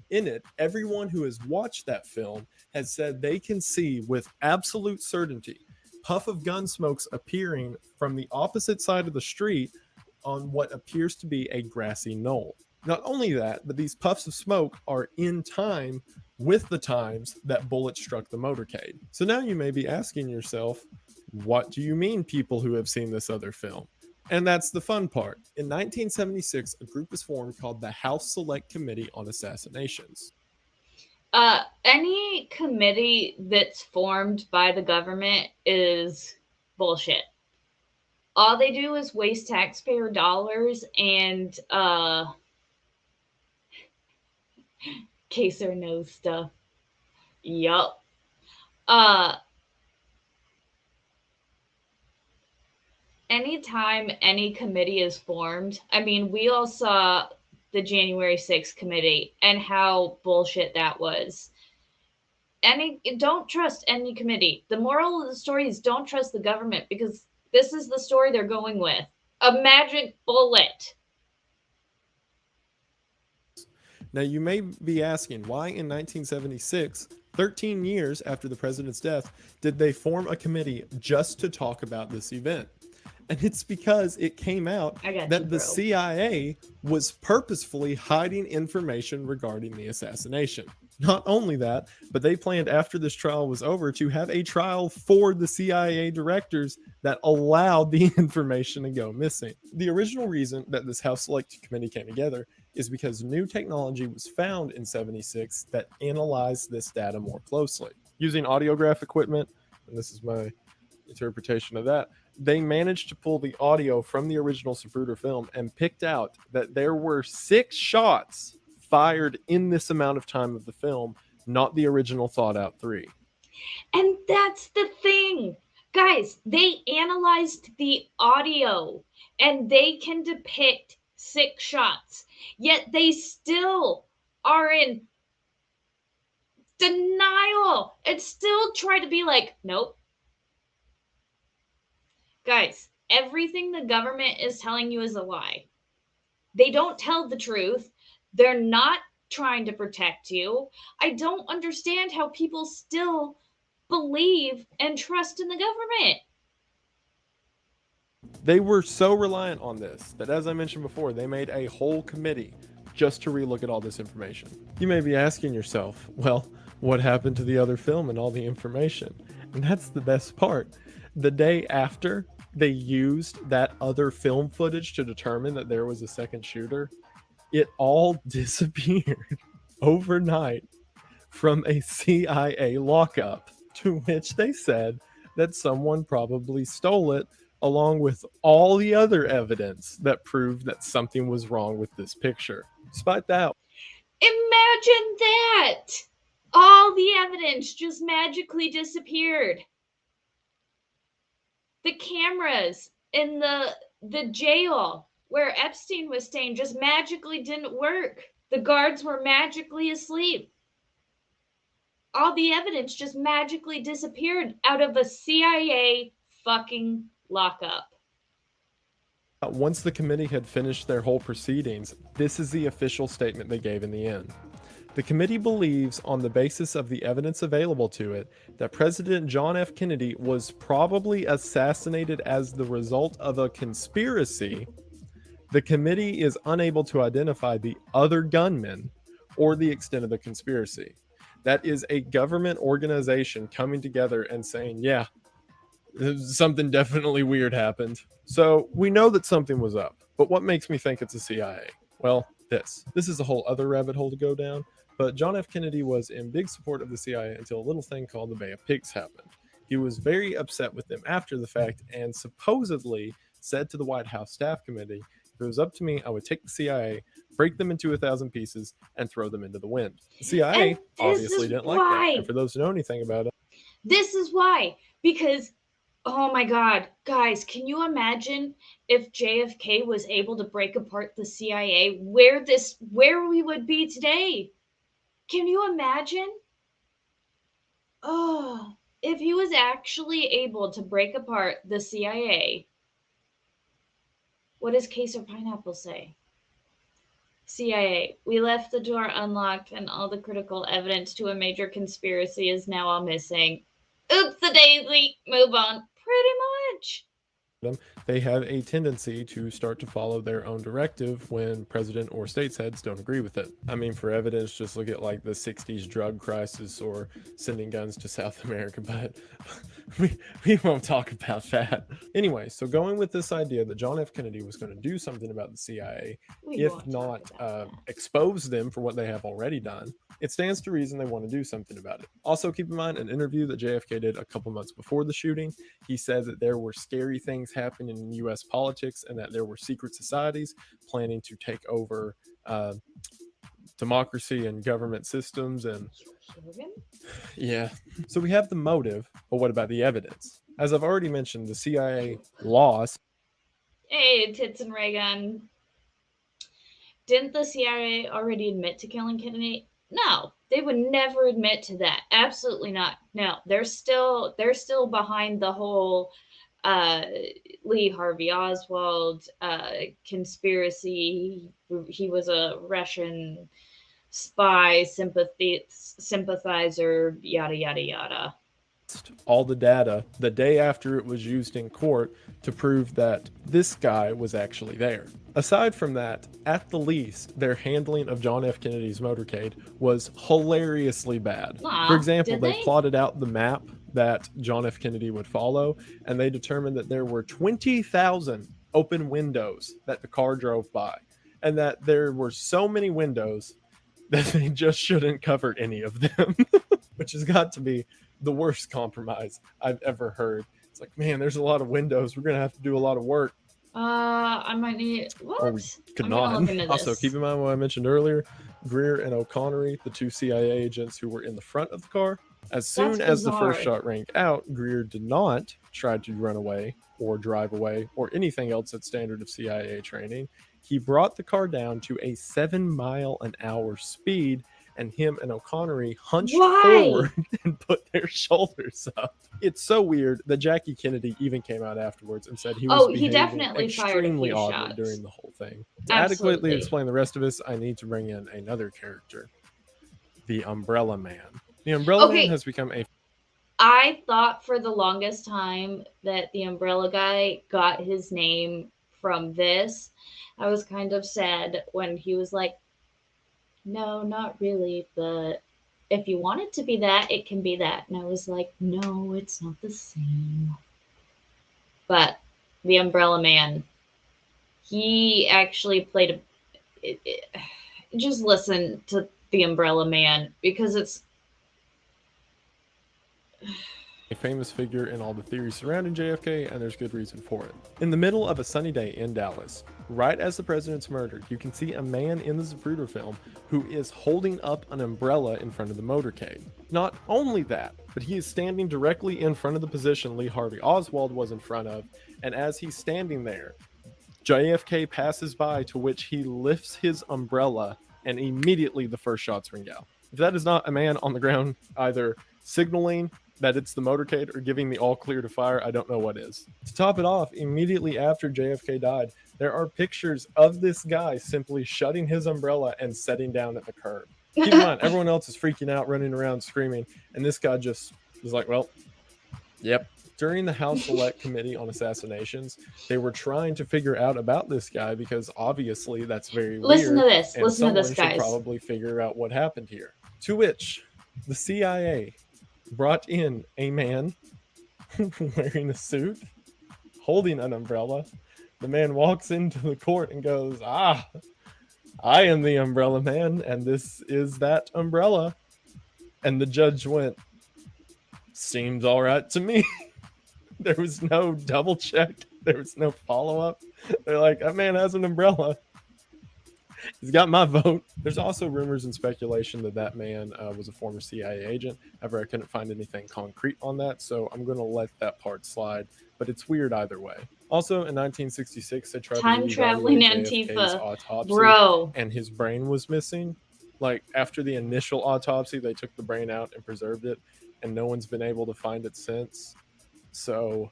In it, everyone who has watched that film has said they can see with absolute certainty puff of gun smokes appearing from the opposite side of the street on what appears to be a grassy knoll. Not only that, but these puffs of smoke are in time with the times that bullets struck the motorcade. So now you may be asking yourself, what do you mean, people who have seen this other film? And that's the fun part. In 1976, a group was formed called the House Select Committee on Assassinations. Any committee that's formed by the government is bullshit. All they do is waste taxpayer dollars and case or knows stuff. Yup. Anytime any committee is formed, I mean, we all saw the January 6th committee and how bullshit that was. Don't trust any committee. The moral of the story is don't trust the government because this is the story they're going with. A magic bullet. Now, you may be asking, why in 1976, 13 years after the president's death, did they form a committee just to talk about this event? And it's because it came out that the CIA was purposefully hiding information regarding the assassination. Not only that, but they planned after this trial was over to have a trial for the CIA directors that allowed the information to go missing. The original reason that this House Select Committee came together is because new technology was found in 76 that analyzed this data more closely. Using audiograph equipment, and this is my interpretation of that, they managed to pull the audio from the original Zapruder film and picked out that there were 6 shots fired in this amount of time of the film, not the original thought out 3. And that's the thing. Guys, they analyzed the audio and they can depict 6 shots, yet they still are in denial and still try to be like, nope. Guys, everything the government is telling you is a lie. They don't tell the truth. They're not trying to protect you. I don't understand how people still believe and trust in the government. They were so reliant on this that, as I mentioned before, they made a whole committee just to relook at all this information. You may be asking yourself, well, what happened to the other film and all the information? And that's the best part. The day after they used that other film footage to determine that there was a second shooter, it all disappeared overnight from a CIA lockup, to which they said that someone probably stole it, along with all the other evidence that proved that something was wrong with this picture. Despite that, imagine that! All the evidence just magically disappeared. The cameras in the jail where Epstein was staying just magically didn't work. The guards were magically asleep. All the evidence just magically disappeared out of a CIA fucking lockup. Once the committee had finished their whole proceedings, this is the official statement they gave in the end. The committee believes, on the basis of the evidence available to it, that President John F. Kennedy was probably assassinated as the result of a conspiracy. The committee is unable to identify the other gunmen or the extent of the conspiracy. That is a government organization coming together and saying, yeah, something definitely weird happened. So we know that something was up, but what makes me think it's the CIA? Well, this is a whole other rabbit hole to go down, but John F. Kennedy was in big support of the CIA until a little thing called the Bay of Pigs happened. He was very upset with them after the fact and supposedly said to the White House Staff Committee, if it was up to me, I would take the CIA, break them into 1,000 pieces, and throw them into the wind. The CIA obviously didn't like that. And for those who know anything about it, this is why. Because, oh my God, guys, can you imagine if JFK was able to break apart the CIA, where we would be today? Can you imagine? Oh, if he was actually able to break apart the CIA, what does Case or Pineapple say? CIA, we left the door unlocked and all the critical evidence to a major conspiracy is now all missing. Oops-a-daisy, move on. Pretty much. they have a tendency to start to follow their own directive when president or states heads don't agree with it. I mean, for evidence, just look at like the 60s drug crisis or sending guns to South America, but we won't talk about that. Anyway, so going with this idea that John F. Kennedy was going to do something about the CIA, if not expose them for what they have already done, it stands to reason they want to do something about it. Also, keep in mind an interview that JFK did a couple months before the shooting. He said that there were scary things happening in U.S. politics and that there were secret societies planning to take over democracy and government systems. And yeah, so we have the motive, but what about the evidence? As I've already mentioned, the CIA lost. Hey, Tits and Ray Gun. Didn't the CIA already admit to killing Kennedy? No, they would never admit to that. Absolutely not. No, they're still behind the whole Lee Harvey Oswald conspiracy. He was a Russian spy, sympathizer, yada yada yada. All the data the day after it was used in court to prove that this guy was actually there. Aside from that, at the least, their handling of John F. Kennedy's motorcade was hilariously bad. For example, they plotted out the map that John F. Kennedy would follow, and they determined that there were 20,000 open windows that the car drove by, and that there were so many windows that they just shouldn't cover any of them, which has got to be the worst compromise I've ever heard. It's like, man, there's a lot of windows. We're going to have to do a lot of work. I might need... What? Or we could not. Also, keep in mind what I mentioned earlier, Greer and O'Connery, the two CIA agents who were in the front of the car. As soon as the first shot rang out, Greer did not try to run away or drive away or anything else that's standard of CIA training. He brought the car down to a 7-mile-an-hour speed, and him and O'Connery hunched forward and put their shoulders up. It's so weird that Jackie Kennedy even came out afterwards and said he was behaving extremely oddly during the whole thing. To adequately explain the rest of this, I need to bring in another character, the Umbrella Man. The Umbrella Man has become a... I thought for the longest time that the Umbrella Guy got his name from this. I was kind of sad when he was like, no, not really, but if you want it to be that, it can be that. And I was like, no, it's not the same. But the Umbrella Man, he actually played just listen to the Umbrella Man, because it's a famous figure in all the theories surrounding JFK, and there's good reason for it. In the middle of a sunny day in Dallas, right as the president's murdered, you can see a man in the Zapruder film who is holding up an umbrella in front of the motorcade. Not only that, but he is standing directly in front of the position Lee Harvey Oswald was in front of, and as he's standing there, JFK passes by, to which he lifts his umbrella, and immediately the first shots ring out. If that is not a man on the ground either signaling that it's the motorcade or giving the all clear to fire, I don't know what is. To top it off, immediately after JFK died, there are pictures of this guy simply shutting his umbrella and setting down at the curb. Keep in mind, everyone else is freaking out, running around, screaming, and this guy just was like, well, yep. During the House Select Committee on Assassinations, they were trying to figure out about this guy because obviously that's very Listen weird. to this. And Listen to someone this, should guys. probably figure out what happened here. To which the CIA brought in a man wearing a suit, holding an umbrella. The man walks into the court and goes, I am the umbrella man, and this is that umbrella. And the judge went, seems all right to me. There was no double check. There was no follow up. They're like, that man has an umbrella. He's got my vote. There's also rumors and speculation that that man was a former CIA agent. However, I couldn't find anything concrete on that, so I'm going to let that part slide. But it's weird either way. Also, in 1966, they tried Time to traveling reevaluate JFK's Antifa. autopsy, Bro. and his brain was missing. Like, after the initial autopsy, they took the brain out and preserved it, and no one's been able to find it since. So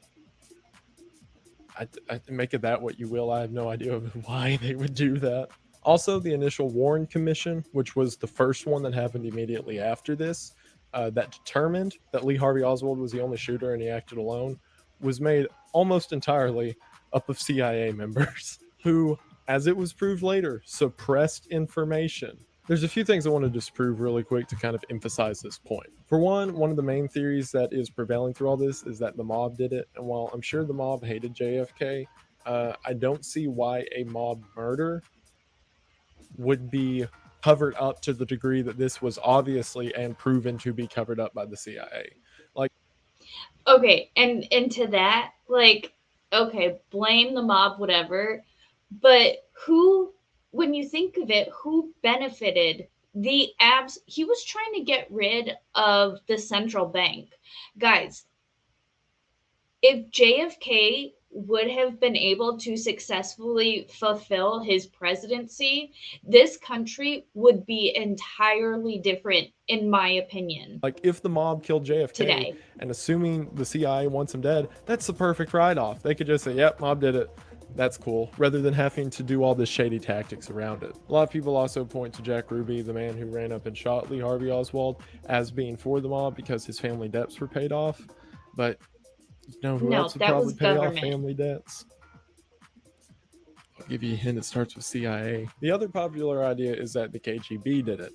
I make of that what you will. I have no idea why they would do that. Also, the initial Warren Commission, which was the first one that happened immediately after this, that determined that Lee Harvey Oswald was the only shooter and he acted alone, was made almost entirely up of CIA members who, as it was proved later, suppressed information. There's a few things I want to disprove really quick to kind of emphasize this point. For one of the main theories that is prevailing through all this is that the mob did it. And while I'm sure the mob hated JFK, I don't see why a mob murder would be covered up to the degree that this was obviously and proven to be covered up by the CIA. Like, okay, and to that, like, okay, blame the mob, whatever, but who, when you think of it, who benefited the abs? He was trying to get rid of the central bank, guys. If JFK would have been able to successfully fulfill his presidency, this country would be entirely different, in my opinion. Like, if the mob killed JFK Today. and assuming the CIA wants him dead, that's the perfect write-off. They could just say, yep, mob did it. That's cool, rather than having to do all the shady tactics around it. A lot of people also point to Jack Ruby, the man who ran up and shot Lee Harvey Oswald, as being for the mob because his family debts were paid off. But you know who else would probably pay off family debts? I'll give you a hint, it starts with CIA. The other popular idea is that the KGB did it.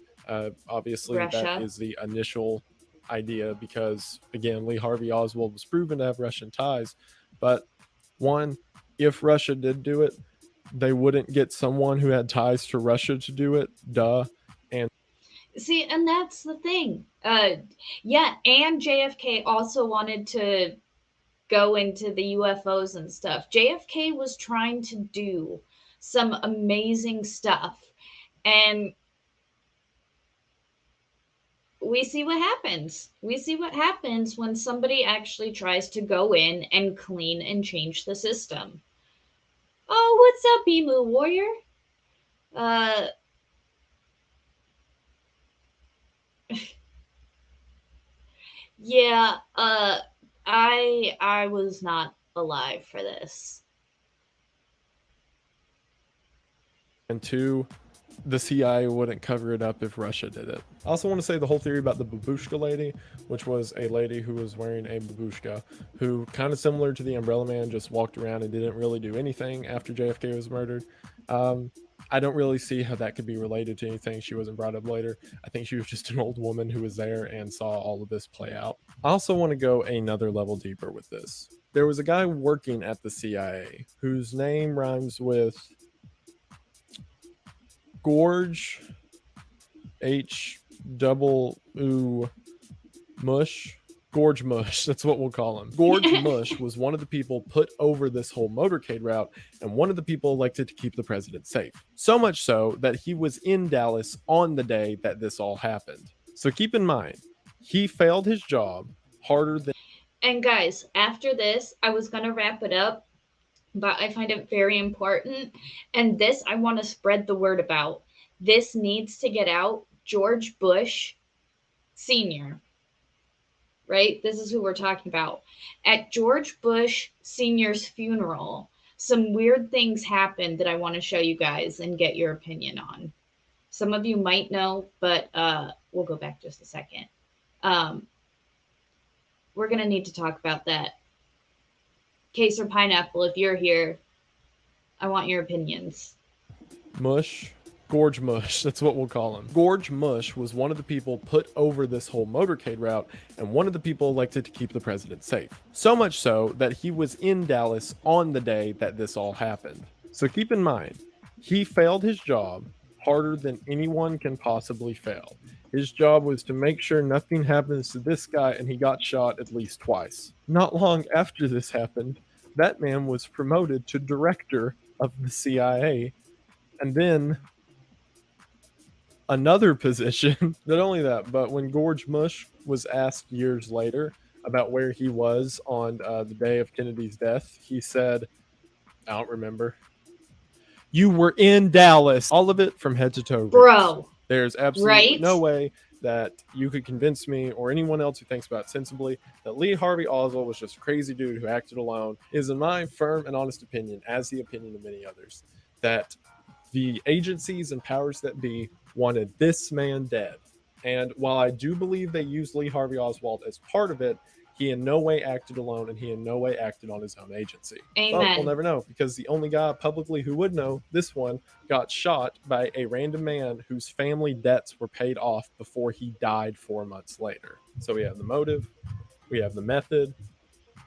Obviously, Russia. That is the initial idea because, again, Lee Harvey Oswald was proven to have Russian ties. But one, if Russia did do it, they wouldn't get someone who had ties to Russia to do it. Duh. And see, and that's the thing. Yeah, and JFK also wanted to go into the UFOs and stuff. JFK was trying to do some amazing stuff, and we see what happens. We see what happens when somebody actually tries to go in and clean and change the system. Oh, what's up, Emu Warrior? Yeah, I was not alive for this. And two, the CIA wouldn't cover it up if Russia did it. I also want to say the whole theory about the babushka lady, which was a lady who was wearing a babushka, who, kind of similar to the Umbrella Man, just walked around and didn't really do anything after JFK was murdered. I don't really see how that could be related to anything. She wasn't brought up later. I think she was just an old woman who was there and saw all of this play out. I also want to go another level deeper with this. There was a guy working at the CIA whose name rhymes with Gorge Mush. Gorge Mush, that's what we'll call him. Gorge Mush was one of the people put over this whole motorcade route and one of the people elected to keep the president safe. So much so that he was in Dallas on the day that this all happened. So keep in mind, he failed his job harder than... And guys, after this, I was going to wrap it up, but I find it very important. And this, I want to spread the word about. This needs to get out. George Bush Sr., right? This is who we're talking about. At George Bush Sr.'s funeral, some weird things happened that I want to show you guys and get your opinion on. Some of you might know, but we'll go back just a second. Um, we're going to need to talk about that. Case or Pineapple, if you're here, I want your opinions. Mush. Gorge Mush, that's what we'll call him. Gorge Mush was one of the people put over this whole motorcade route and one of the people elected to keep the president safe. So much so that he was in Dallas on the day that this all happened. So keep in mind, he failed his job harder than anyone can possibly fail. His job was to make sure nothing happens to this guy, and he got shot at least twice. Not long after this happened, that man was promoted to director of the CIA, and then another position. Not only that, but when Gorge Mush was asked years later about where he was on the day of Kennedy's death, he said, I don't remember. You were in Dallas. All of it from head to toe. Bro. There's absolutely Right? no way that you could convince me or anyone else who thinks about it sensibly that Lee Harvey Oswald was just a crazy dude who acted alone. It is in my firm and honest opinion, as the opinion of many others, that the agencies and powers that be wanted this man dead. And while I do believe they used Lee Harvey Oswald as part of it, he in no way acted alone and he in no way acted on his own agency. Amen. But we'll never know, because the only guy publicly who would know, this one, got shot by a random man whose family debts were paid off before he died 4 months later. So we have the motive, we have the method,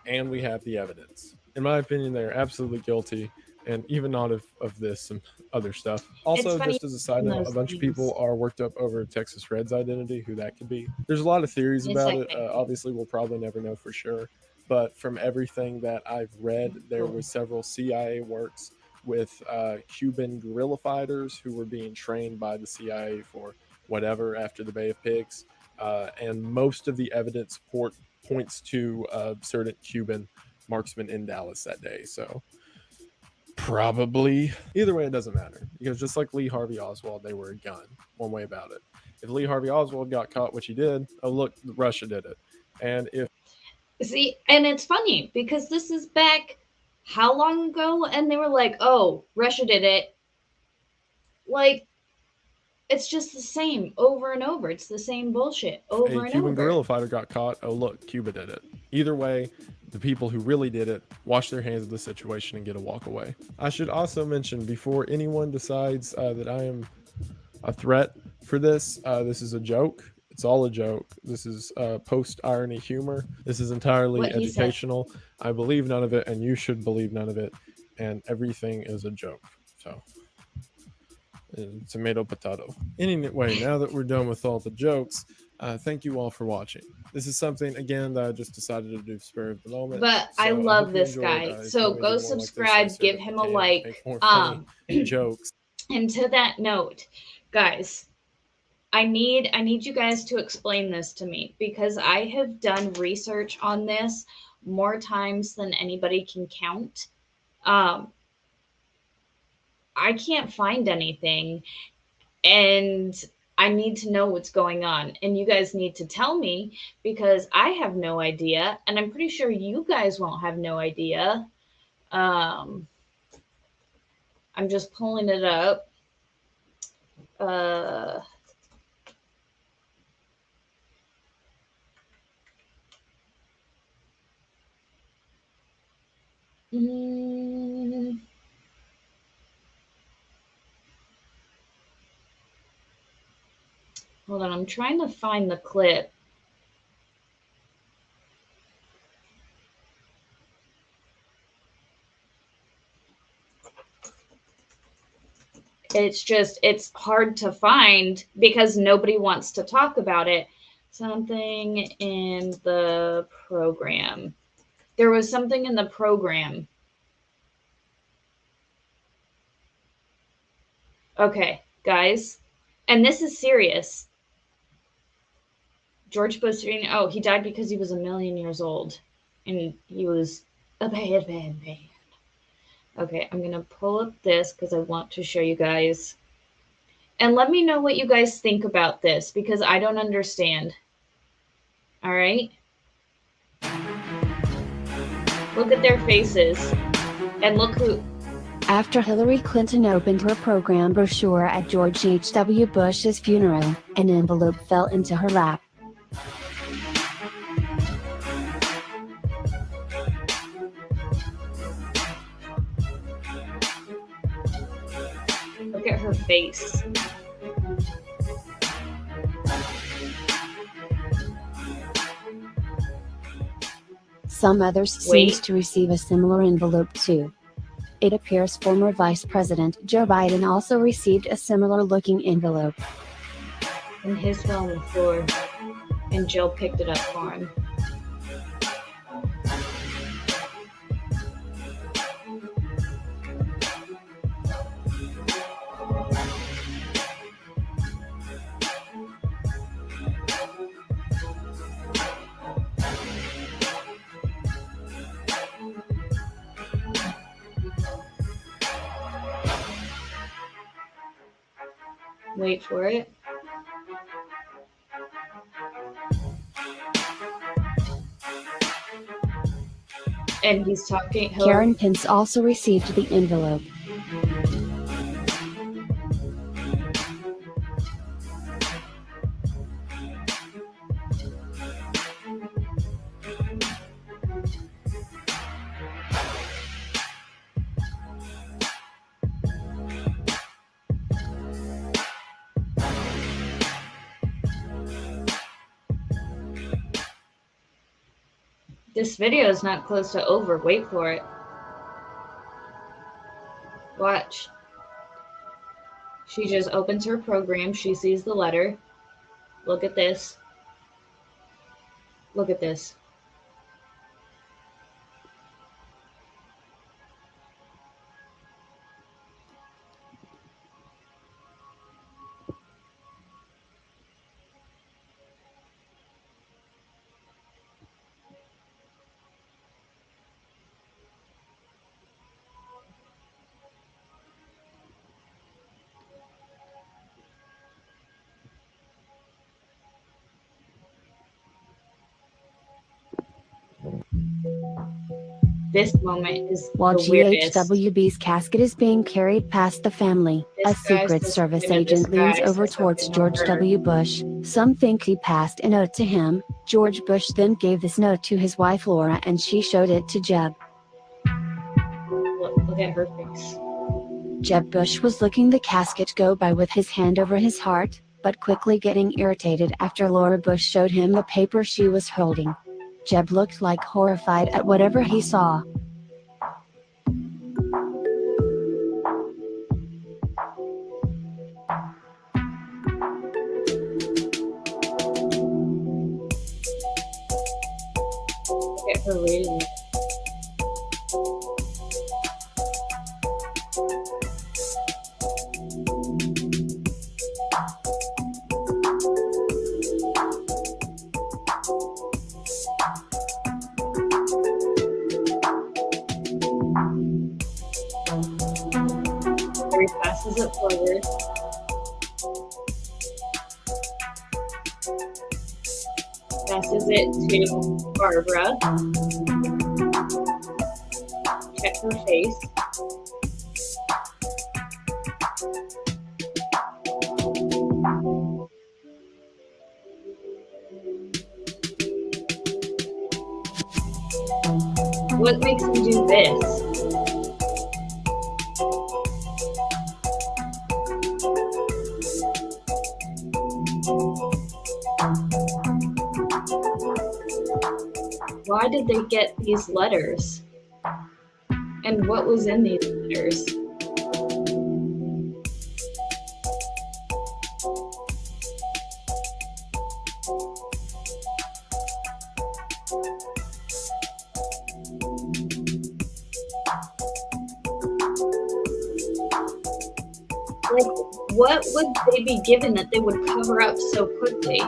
and we have the evidence. In my opinion, they are absolutely guilty, and even not of this and other stuff. Also, just as a side note, a bunch of people are worked up over Texas Red's identity, who that could be. There's a lot of theories about it. Obviously, we'll probably never know for sure. But from everything that I've read, there were several CIA works with Cuban guerrilla fighters who were being trained by the CIA for whatever after the Bay of Pigs. And most of the evidence points to a certain Cuban marksman in Dallas that day. So probably. Either way, it doesn't matter, because just like Lee Harvey Oswald, they were a gun, one way about it. If Lee Harvey Oswald got caught, which he did, oh look, Russia did it. And if See, and it's funny because this is back how long ago? And they were like, oh, Russia did it. Like, it's just the same over and over. It's the same bullshit over and over. A Cuban guerrilla fighter got caught, oh look, Cuba did it. Either way, the people who really did it wash their hands of the situation and get a walk away. I should also mention, before anyone decides that I am a threat for this, this is a joke. It's all a joke. This is post-irony humor. This is entirely educational. I believe none of it, and you should believe none of it. And everything is a joke. So, tomato, potato. Anyway, now that we're done with all the jokes, thank you all for watching. This is something, again, that I just decided to do spur of the moment. But so I love this guy. So go subscribe, give him a like. Jokes. And to that note, guys, I need you guys to explain this to me, because I have done research on this more times than anybody can count. I can't find anything, and I need to know what's going on, and you guys need to tell me, because I have no idea, and I'm pretty sure you guys won't have no idea. I'm just pulling it up. Hold on, I'm trying to find the clip. It's hard to find because nobody wants to talk about it. Something in the program. There was something in the program. Okay, guys, and this is serious. George Bush, he died because he was 1 million years old, and he was a bad man. Okay, I'm gonna pull up this because I want to show you guys. And let me know what you guys think about this because I don't understand. All right? Look at their faces. And look who. After Hillary Clinton opened her program brochure at George H.W. Bush's funeral, an envelope fell into her lap. Look at her face. Some others seemed to receive a similar envelope too. It appears former Vice President Joe Biden also received a similar looking envelope. And his fell on the floor. And Jill picked it up for him. Wait for it. And he's talking. Karen Pence also received the envelope. This video is not close to over. Wait for it. Watch. She just opens her program. She sees the letter. Look at this. Look at this. This moment is while the weirdest. GHWB's casket is being carried past the family. A Secret Service agent leans over towards George W. Bush. Some think he passed a note to him. George Bush then gave this note to his wife Laura and she showed it to Jeb. Look at her face. Jeb Bush was looking the casket go by with his hand over his heart, but quickly getting irritated after Laura Bush showed him the paper she was holding. Jeb looked like horrified at whatever he saw. Look at her reading it. He passes it forward. Passes it to Barbara. Check her face. What makes him do this? Why did they get these letters? And what was in these letters? Like, what would they be given that they would cover up so quickly?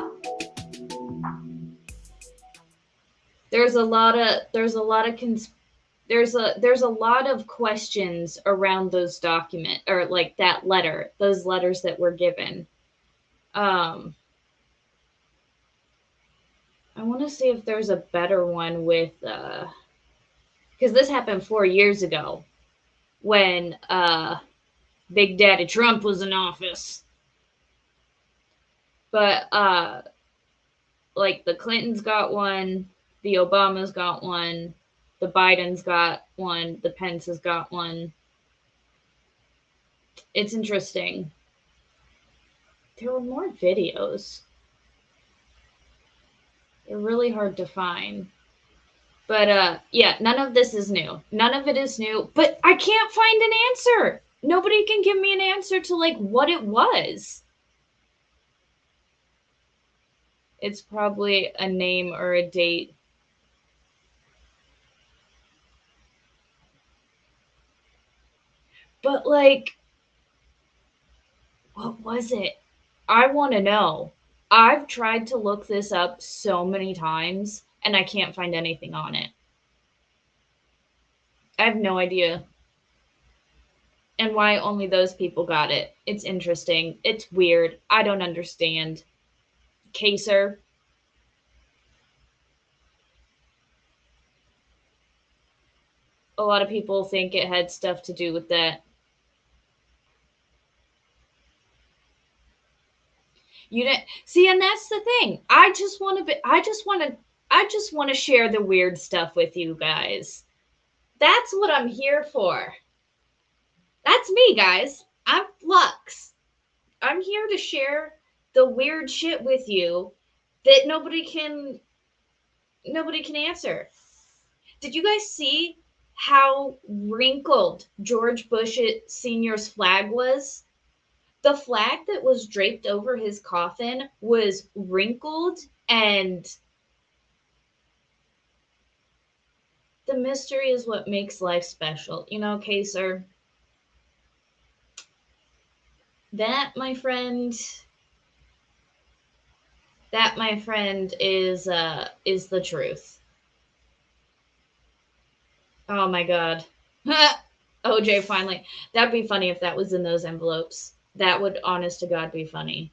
There's a lot of there's a lot of questions around those document, or like that letter, those letters that were given. I want to see if there's a better one with because this happened 4 years ago when Big Daddy Trump was in office. But like the Clintons got one, the Obamas got one, the Bidens got one, the Pences got one. It's interesting. There were more videos. They're really hard to find. But yeah, none of this is new. None of it is new. But I can't find an answer. Nobody can give me an answer to like what it was. It's probably a name or a date. But like, what was it? I want to know. I've tried to look this up so many times and I can't find anything on it. I have no idea. And why only those people got it. It's interesting. It's weird. I don't understand. Kaser. A lot of people think it had stuff to do with that. You didn't see, and that's the thing. I just want to share the weird stuff with you guys. That's what I'm here for. That's me, guys. I'm Flux. I'm here to share the weird shit with you that nobody can answer. Did you guys see how wrinkled George Bush Sr.'s flag was? The flag that was draped over his coffin was wrinkled, and the mystery is what makes life special. You know, Kaser? That, my friend, is the truth. Oh my God. OJ finally. That'd be funny if that was in those envelopes. That would, honest to God, be funny.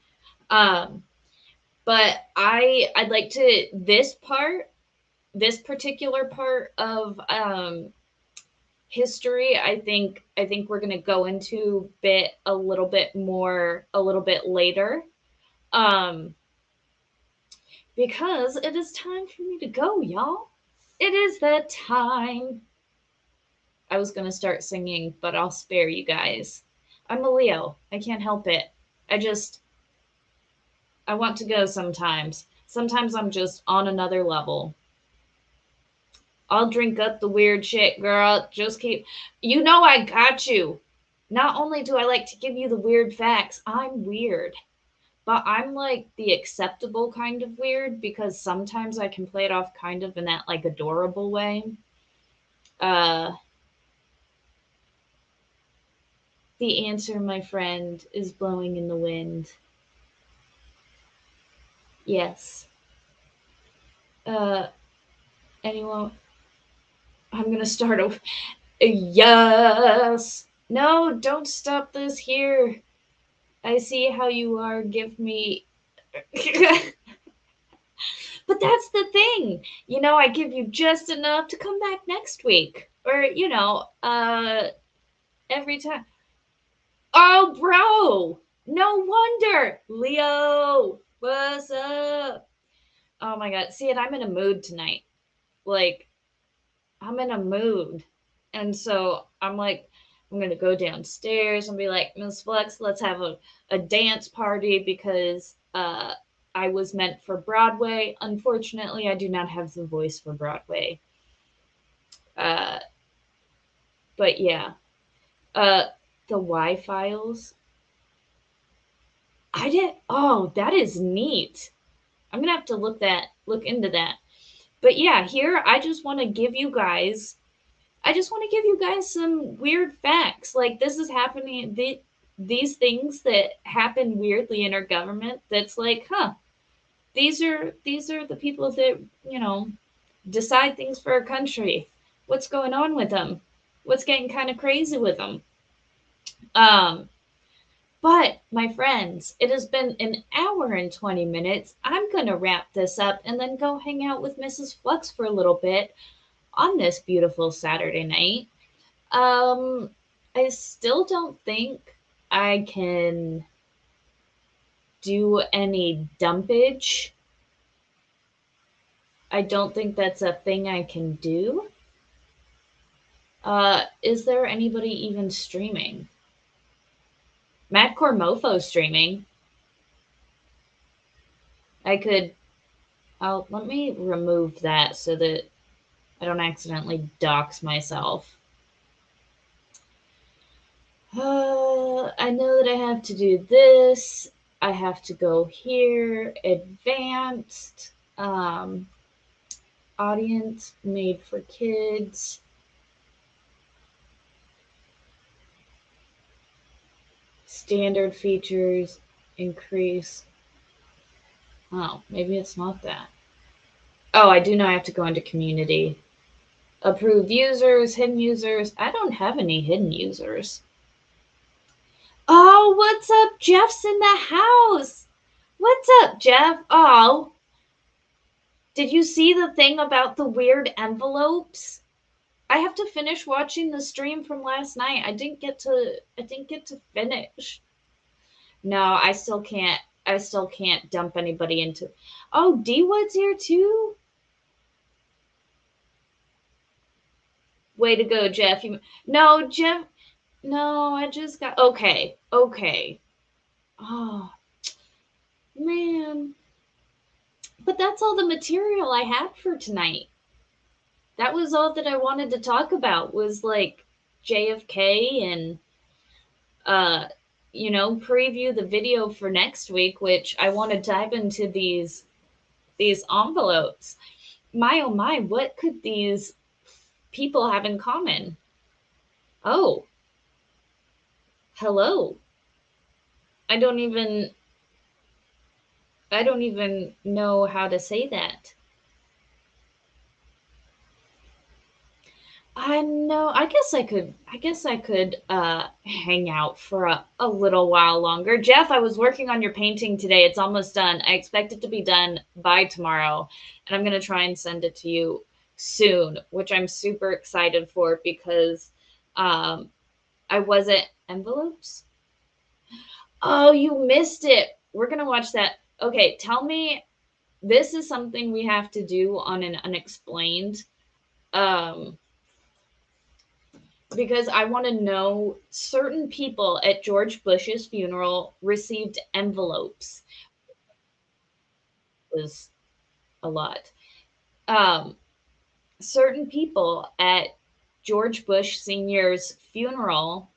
But I'd like to, this particular part of history, I think we're gonna go into a little bit later. Because it is time for me to go, y'all. It is that time. I was gonna start singing, but I'll spare you guys. I'm a Leo. I can't help it. I want to go sometimes. Sometimes I'm just on another level. I'll drink up the weird shit, girl. Just keep. You know I got you. Not only do I like to give you the weird facts, I'm weird. But I'm like the acceptable kind of weird because sometimes I can play it off kind of in that like adorable way. The answer, my friend, is blowing in the wind. Yes. Anyone? I'm gonna start over. Yes. No, don't stop this here. I see how you are. Give me. But that's the thing. You know, I give you just enough to come back next week. Or, you know, every time. Oh, bro. No wonder. Leo, what's up? Oh my God. See, and I'm in a mood tonight. Like, I'm in a mood. And so I'm like, I'm going to go downstairs and be like, Miss Flux, let's have a dance party because I was meant for Broadway. Unfortunately, I do not have the voice for Broadway. But yeah. The Y-Files. Oh, that is neat. I'm going to have to look into that. But yeah, here I just want to give you guys some weird facts. Like this is happening, these things that happen weirdly in our government. That's like, these are the people that, you know, decide things for our country. What's going on with them? What's getting kind of crazy with them? Um, but my friends, it has been an hour and 20 minutes. I'm going to wrap this up and then go hang out with Mrs. Flux for a little bit on this beautiful Saturday night. I still don't think I can do any dumpage. I don't think that's a thing I can do. Is there anybody even streaming? Madcore Mofo streaming. I could. Let me remove that so that I don't accidentally dox myself. I know that I have to do this. I have to go here. Advanced. Audience made for kids. Standard features. Increase. Oh, maybe it's not that. Oh, I do know I have to go into community. Approved users, hidden users. I don't have any hidden users. Oh, what's up? Jeff's in the house. What's up, Jeff? Oh, did you see the thing about the weird envelopes? I have to finish watching the stream from last night. I didn't get to finish. No, I still can't dump anybody into. Oh, D Wood's here too. Way to go, Jeff. No, Jeff. No, I just got. Okay. Oh, man. But that's all the material I had for tonight. That was all that I wanted to talk about was like JFK and preview the video for next week, which I want to dive into these envelopes. My oh my, what could these people have in common? Oh, hello. I don't even know how to say that. I know. I guess I could hang out for a little while longer. Jeff, I was working on your painting today. It's almost done. I expect it to be done by tomorrow, and I'm going to try and send it to you soon, which I'm super excited for because I wasn't envelopes. Oh, you missed it. We're going to watch that. Okay, tell me, this is something we have to do on an unexplained because I want to know certain people at George Bush's funeral received envelopes. It was a lot. Certain people at George Bush Sr.'s funeral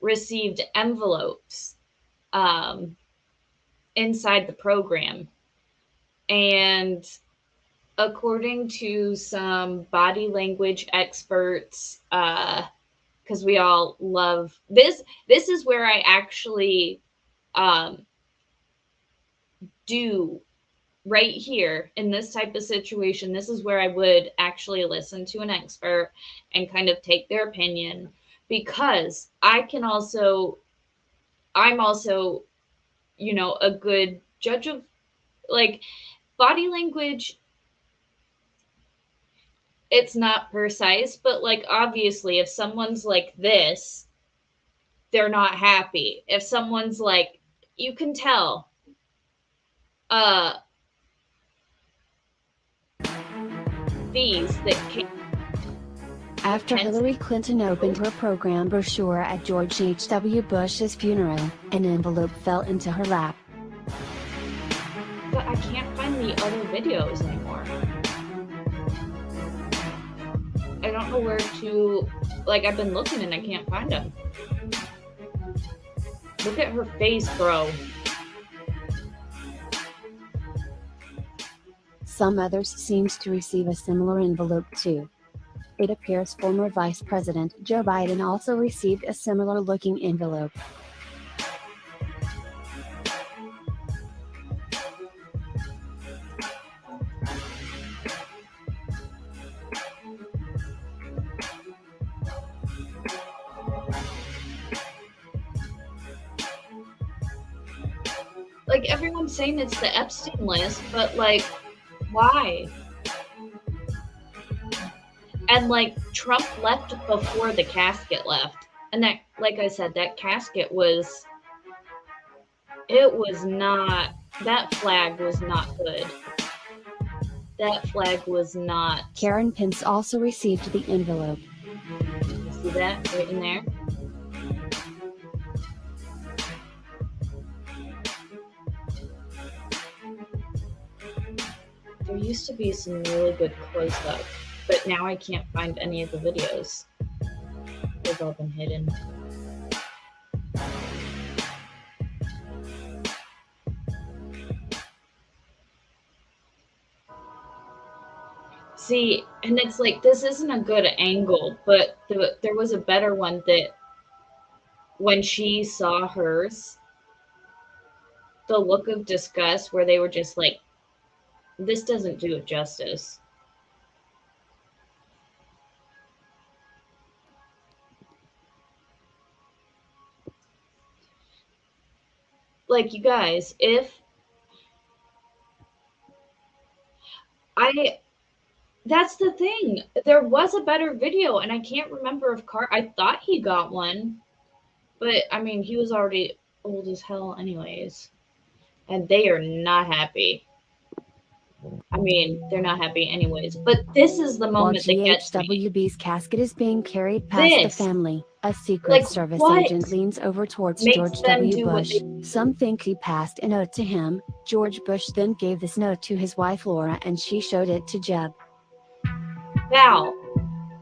received envelopes inside the program. And according to some body language experts, because we all love this is where I actually do right here in this type of situation. This is where I would actually listen to an expert and kind of take their opinion, because I'm also a good judge of like body language. It's not precise, but like obviously if someone's like this, they're not happy. If someone's like, you can tell. These that came. After Hillary Clinton opened her program brochure at George H.W. Bush's funeral, an envelope fell into her lap. But I can't find the other videos anymore. I don't know where to, like, I've been looking and I can't find them. Look at her face, bro. Some others seemed to receive a similar envelope too. It appears former Vice President Joe Biden also received a similar looking envelope. saying it's the Epstein list, but like, why? And like, Trump left before the casket left. And that, like I said, that casket was, it was not, that flag was not good. That flag was not. Karen Pence also received the envelope. See that right in there? There used to be some really good close up, but now I can't find any of the videos. They've all been hidden. See, and it's like, this isn't a good angle, but there was a better one that when she saw hers, the look of disgust where they were just like, this doesn't do it justice. Like, you guys, if that's the thing. There was a better video, and I can't remember if I thought he got one, but I mean, he was already old as hell anyways, and they are not happy. I mean, they're not happy anyways, but this is the While moment that gets me. GHWB's casket is being carried past the This, family, a Secret like, Service what agent leans over towards makes George them W. do what Bush. they Some think he passed a note to him. George Bush then gave this note to his wife Laura, and she showed it to Jeb. Val,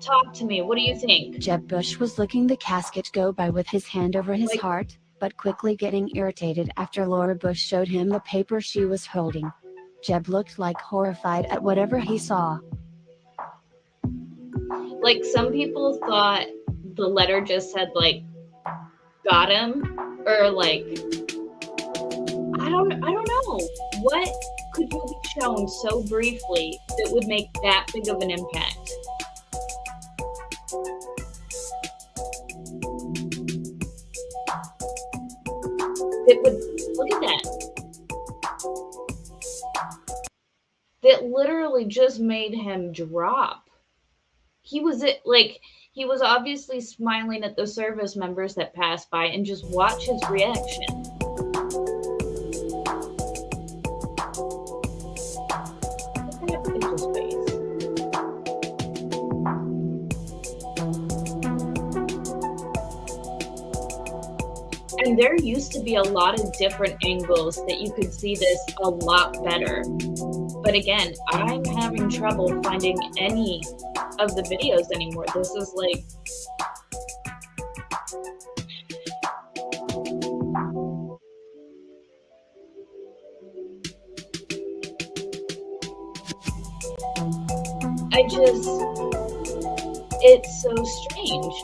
talk to me. What do you think? Jeb Bush was looking the casket go by with his hand over his Like, heart, but quickly getting irritated after Laura Bush showed him the paper she was holding. Jeb looked like horrified at whatever he saw. like, some people thought the letter just said like, got him, or like, I don't know. What could you be shown so briefly that would make that big of an impact? That would, look at that. That literally just made him drop. He was he was obviously smiling at the service members that passed by, and just watch his reaction. Look at Mitchell's face. And there used to be a lot of different angles that you could see this a lot better. But again, I'm having trouble finding any of the videos anymore. This is like, it's so strange.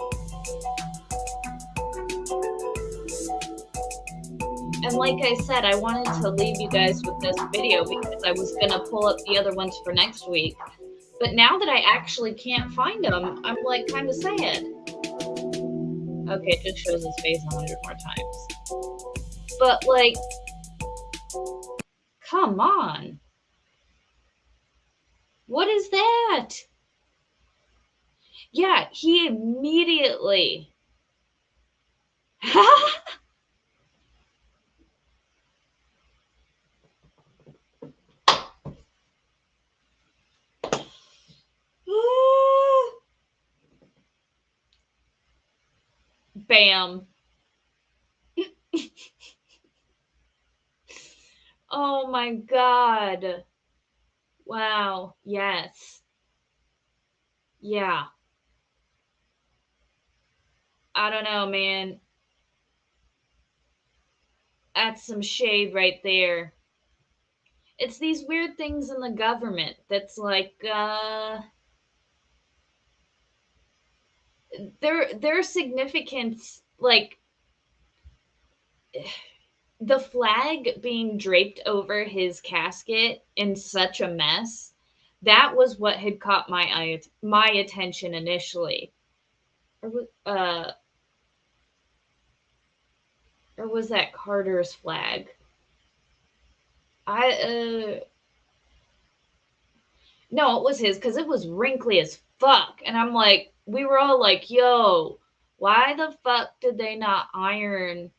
And like I said, I wanted to leave you guys with this video because I was going to pull up the other ones for next week. But now that I actually can't find them, I'm like kind of sad. Okay, it just shows his face 100 more times. But like, come on. What is that? Yeah, he immediately. Bam. Oh my God. Wow. Yes. Yeah. I don't know, man. That's some shade right there. It's these weird things in the government that's like, their significance, like the flag being draped over his casket in such a mess, that was what had caught my attention initially. Or was that Carter's flag? No, it was his because it was wrinkly as fuck. And I'm like, we were all like, yo, why the fuck did they not iron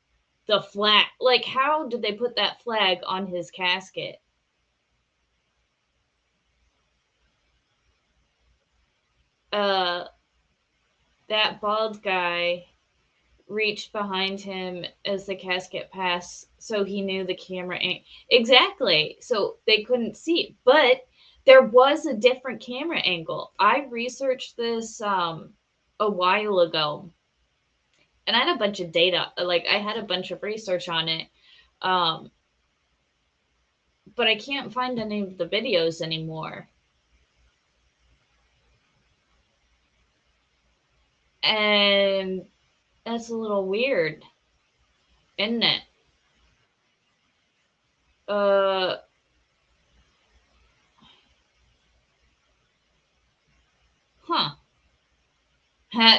the flag? Like, how did they put that flag on his casket? That bald guy reached behind him as the casket passed so he knew the camera exactly, so they couldn't see, but there was a different camera angle. I researched this a while ago, and I had a bunch of data, like I had a bunch of research on it, um but I can't find any of the videos anymore. And that's a little weird, isn't it? uh huh.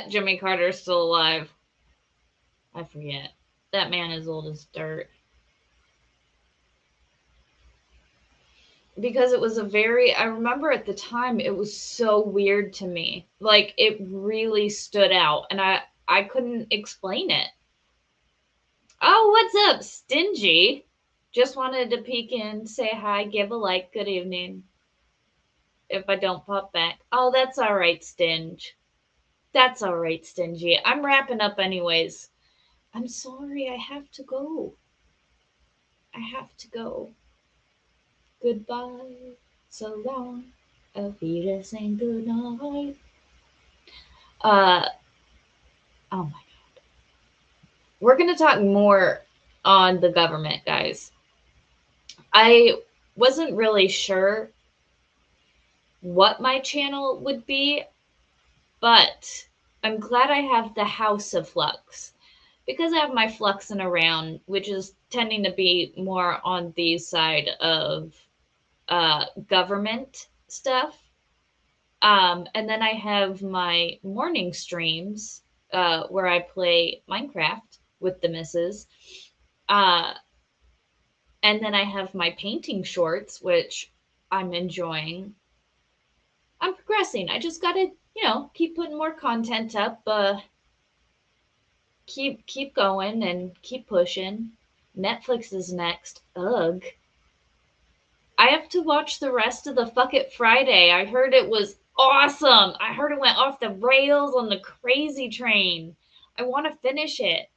Jimmy Carter's still alive. I forget. That man is old as dirt. Because it was I remember at the time it was so weird to me. Like it really stood out and I couldn't explain it. Oh, what's up, Stingy? Just wanted to peek in, say hi, give a like, good evening. If I don't pop back. Oh, that's all right, Stinge. That's all right, Stingy. I'm wrapping up anyways. I'm sorry, I have to go. I have to go. Goodbye. So long. Auf Wiedersehen. Good night. Oh my god. We're gonna talk more on the government, guys. I wasn't really sure what my channel would be, but I'm glad I have the House of Flux because I have my Fluxxing Around, which is tending to be more on the side of government stuff. And then I have my morning streams where I play Minecraft with the missus. Uh, and then I have my painting shorts, which I'm enjoying. I'm progressing. I just gotta, keep putting more content up. Keep going and keep pushing. Netflix is next. Ugh. I have to watch the rest of the Fuck It Friday. I heard it was awesome. I heard it went off the rails on the crazy train. I want to finish it.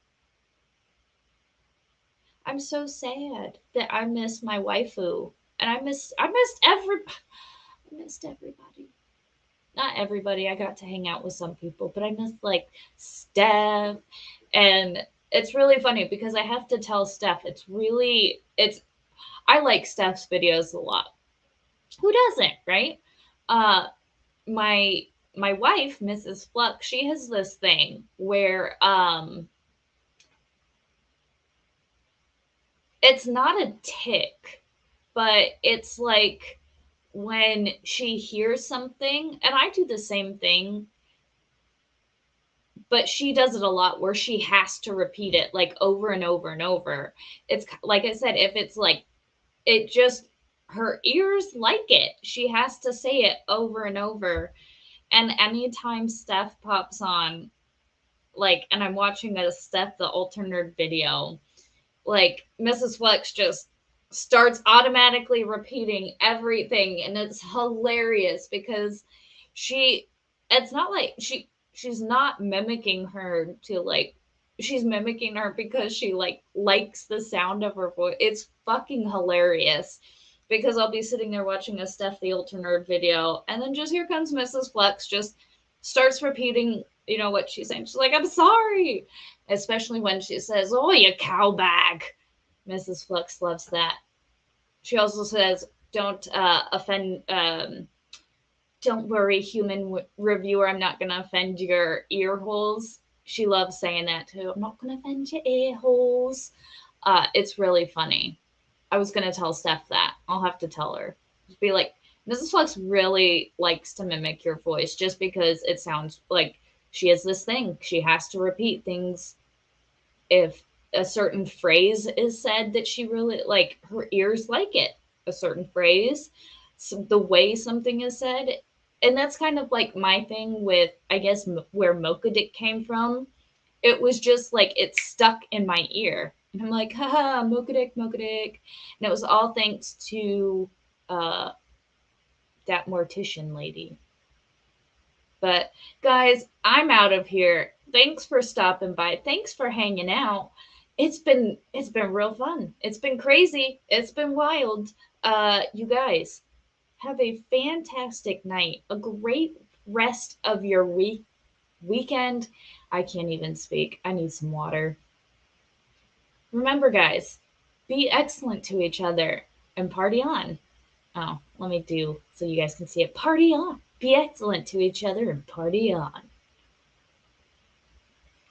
I'm so sad that I missed my waifu. And I missed everybody. Not everybody. I got to hang out with some people, but I missed like Steph. And it's really funny because I have to tell Steph I like Steph's videos a lot. Who doesn't, right? Uh my my wife, Mrs. Flux, she has this thing where it's not a tick, but it's like when she hears something, and I do the same thing, but she does it a lot where she has to repeat it like over and over and over. It's like I said, if it's like it just her ears like it. She has to say it over and over. And anytime Steph pops on, like, and I'm watching a Steph the alternate video, like Mrs. Flex just starts automatically repeating everything, and it's hilarious because she, it's not like she's not mimicking her to like, she's mimicking her because she like likes the sound of her voice. It's fucking hilarious because I'll be sitting there watching a Steph the Ultra Nerd video, and then just here comes Mrs. Flex, just starts repeating, what she's saying. She's like, I'm sorry. Especially when she says, oh, you cow bag. Mrs. Flux loves that. She also says, don't offend, don't worry, human reviewer, I'm not going to offend your ear holes. She loves saying that too. I'm not going to offend your ear holes. It's really funny. I was going to tell Steph that. I'll have to tell her. Just be like, Mrs. Flux really likes to mimic your voice just because it sounds like she has this thing. She has to repeat things. If a certain phrase is said that she really like, her ears like it. a certain phrase, so the way something is said. And that's kind of like my thing with, I guess, where Mocha Dick came from. It was just like it stuck in my ear. And I'm like, haha, Mocha Dick, Mocha Dick. And it was all thanks to uh, that mortician lady. But guys, I'm out of here. Thanks for stopping by. Thanks for hanging out. It's been real fun. It's been crazy. It's been wild. You guys have a fantastic night. A great rest of your weekend. I can't even speak. I need some water. Remember guys, be excellent to each other and party on. Oh, let me do so you guys can see it. Party on. Be excellent to each other and party on.